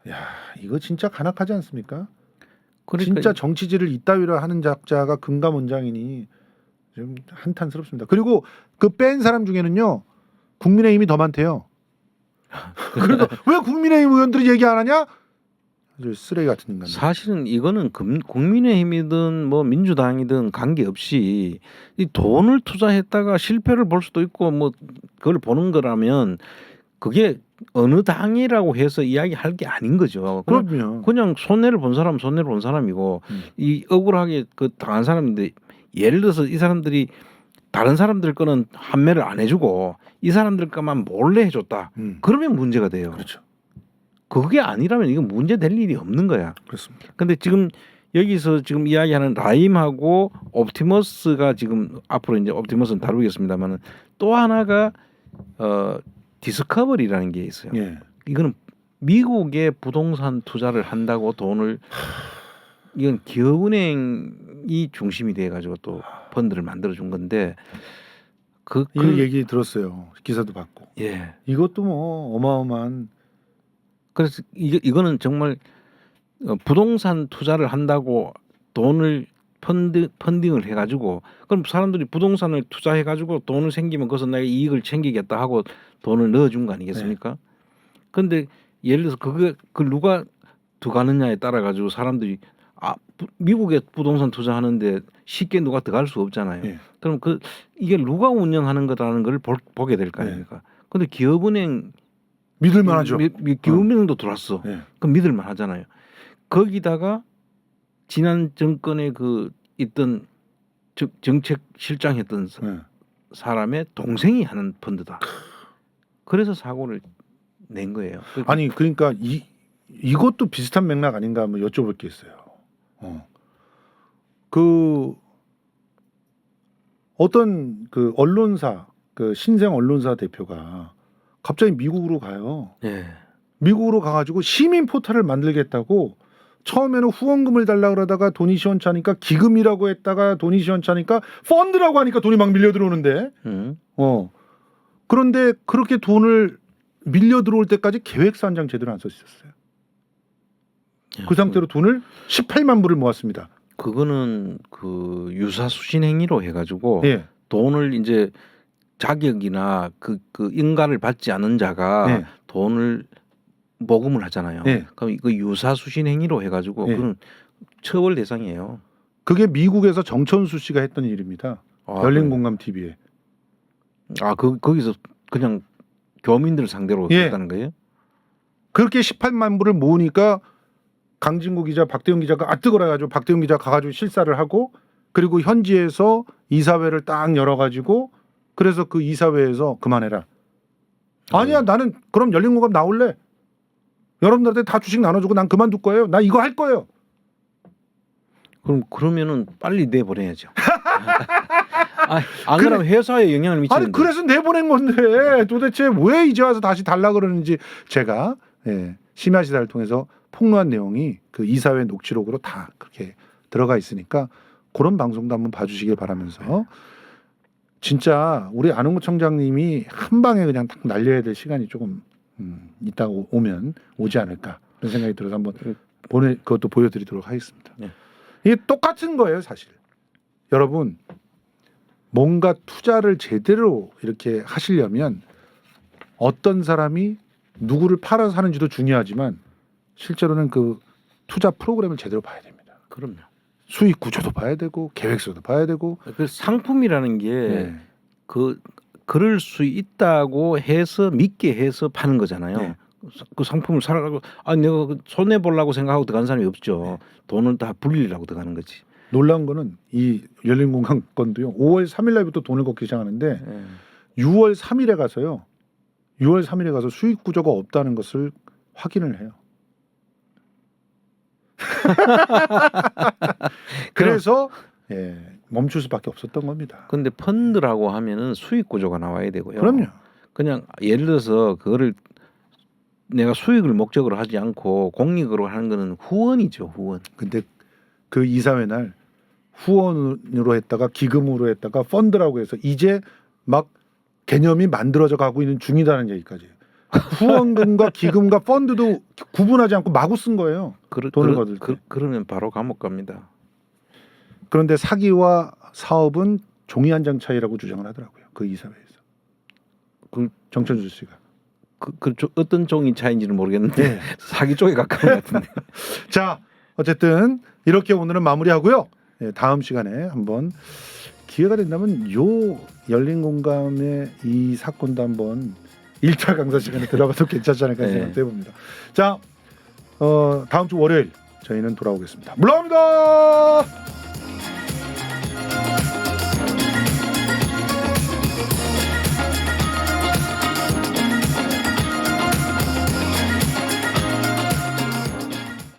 야, 이거 진짜 간악하지 않습니까? 그러니까 진짜 정치질을 이따위로 하는 작자가 금감원장이니 좀 한탄스럽습니다. 그리고 그 뺀 사람 중에는요 국민의힘이 더 많대요. 그러니까 왜 국민의힘 의원들이 얘기 안 하냐? 아주 쓰레기 같은 인간. 사실은 이거는 국민의힘이든 뭐 민주당이든 관계없이 이 돈을 투자했다가 실패를 볼 수도 있고 뭐 그걸 보는 거라면 그게 어느 당이라고 해서 이야기할 게 아닌 거죠. 그럼요. 그냥 손해를 본 사람은 손해를 본 사람이고 이 억울하게 그 당한 사람인데 예를 들어서 이 사람들이 다른 사람들 거는 환매를 안 해주고 이 사람들 거만 몰래 해줬다. 그러면 문제가 돼요. 그렇죠. 그게 아니라면 이건 문제 될 일이 없는 거야. 그렇습니다. 근데 지금 여기서 지금 이야기하는 라임하고 옵티머스가 지금 앞으로 이제 옵티머스는 다루겠습니다만은 또 하나가 디스커버리라는 게 있어요. 예. 이거는 미국에 부동산 투자를 한다고 돈을 이건 기업은행이 중심이 돼 가지고 또 펀드를 만들어 준 건데 이 얘기 들었어요. 기사도 봤고. 예. 이것도 뭐 어마어마한. 그래서 이거는 정말 부동산 투자를 한다고 돈을 펀딩을 해가지고 그럼 사람들이 부동산을 투자해가지고 돈을 생기면 그것은 내가 이익을 챙기겠다 하고 돈을 넣어준 거 아니겠습니까? 그런데 예를 들어서 그걸 누가 들어가느냐에 따라 가지고 사람들이 미국에 부동산 투자하는데 쉽게 누가 들어갈 수 없잖아요. 예. 그럼 이게 누가 운영하는 거라는 걸 보게 될 거 아닙니까? 근데 기업은행 믿을만하죠. 기업은행도 들어왔어. 예. 그럼 믿을만하잖아요. 거기다가 지난 정권에 그 있던 정책 실장했던 예. 사람의 동생이 하는 펀드다. 그래서 사고를 낸 거예요. 아니 그러니까 이것도 비슷한 맥락 아닌가 한번 여쭤볼 게 있어요. 그 어떤 그 언론사 그 신생 언론사 대표가 갑자기 미국으로 가요. 예. 미국으로 가가지고 시민 포털을 만들겠다고 처음에는 후원금을 달라 그러다가 돈이 시원찮으니까 기금이라고 했다가 돈이 시원찮으니까 펀드라고 하니까 돈이 막 밀려 들어오는데 그런데 그렇게 돈을 밀려 들어올 때까지 계획서 한 장 제대로 안 써 있었어요. 그 상태로 돈을 18만 불을 모았습니다. 그거는 그 유사수신 행위로 해가지고 예. 돈을 이제 자격이나 그 인가를 받지 않은 자가 예. 돈을 모금을 하잖아요. 예. 그럼 이거 유사수신 행위로 해가지고 예. 그건 처벌 대상이에요. 그게 미국에서 정천수 씨가 했던 일입니다. 열린공감 TV에. 거기서 그냥 교민들 상대로 예. 했다는 거예요? 그렇게 18만 불을 모으니까 강진구 기자, 박대영 기자가 뜨거라 가지고 박대영 기자 가가지고 실사를 하고 그리고 현지에서 이사회를 딱 열어가지고 그래서 그 이사회에서 그만해라. 아니야 나는 그럼 열린공감 나올래. 여러분들한테 다 주식 나눠주고 난 그만둘 거예요. 나 이거 할 거예요. 그러면은 빨리 내보내야죠. 안 그러면 회사에 영향을 미치는데. 아니 그래서 내보낸 건데 도대체 왜 이제 와서 다시 달라 그러는지 제가 심야 시사를 통해서 폭로한 내용이 그 이사회 녹취록으로 다 그렇게 들어가 있으니까 그런 방송도 한번 봐주시길 바라면서 진짜 우리 안홍구 청장님이 한 방에 그냥 딱 날려야 될 시간이 조금 이따가 오면 오지 않을까 그런 생각이 들어서 한번 그것도 보여드리도록 하겠습니다. 네. 이게 똑같은 거예요, 사실. 여러분 뭔가 투자를 제대로 이렇게 하시려면 어떤 사람이 누구를 팔아서 하는지도 중요하지만 실제로는 그 투자 프로그램을 제대로 봐야 됩니다. 그럼요. 수익 구조도 봐야 되고 계획서도 봐야 되고 그 상품이라는 게 그럴 수 있다고 해서 믿게 해서 파는 거잖아요. 네. 그 상품을 사라고 내가 손해 보려고 생각하고 들어가는 사람이 없죠. 돈은 다 불리려고 들어가는 거지. 놀라운 거는 이 열린 공간 건도요. 5월 3일 날부터 돈을 걷기 시작하는데 6월 3일에 가서요. 6월 3일에 가서 수익 구조가 없다는 것을 확인을 해요. 그래서 멈출 수밖에 없었던 겁니다. 근데 펀드라고 하면은 수익 구조가 나와야 되고요. 그럼요. 그냥 예를 들어서 그거를 내가 수익을 목적으로 하지 않고 공익으로 하는 거는 후원이죠, 후원. 근데 그 이사회 날 후원으로 했다가 기금으로 했다가 펀드라고 해서 이제 막 개념이 만들어져 가고 있는 중이다는 얘기까지. 후원금과 기금과 펀드도 구분하지 않고 마구 쓴 거예요. 돈을 거둘 때. 그러면 바로 감옥 갑니다. 그런데 사기와 사업은 종이 한 장 차이라고 주장을 하더라고요. 그 이사회에서. 그 정천주 씨가. 어떤 종이 차이인지는 모르겠는데 사기 쪽에 가까운 것 같은데. 자, 어쨌든 이렇게 오늘은 마무리하고요. 다음 시간에 한번 기회가 된다면 요 열린 공감의 이 사건도 한번 1차 강사 시간에 들어가도 괜찮지 않을까 생각도 해봅니다. 자, 다음 주 월요일 저희는 돌아오겠습니다. 물러갑니다.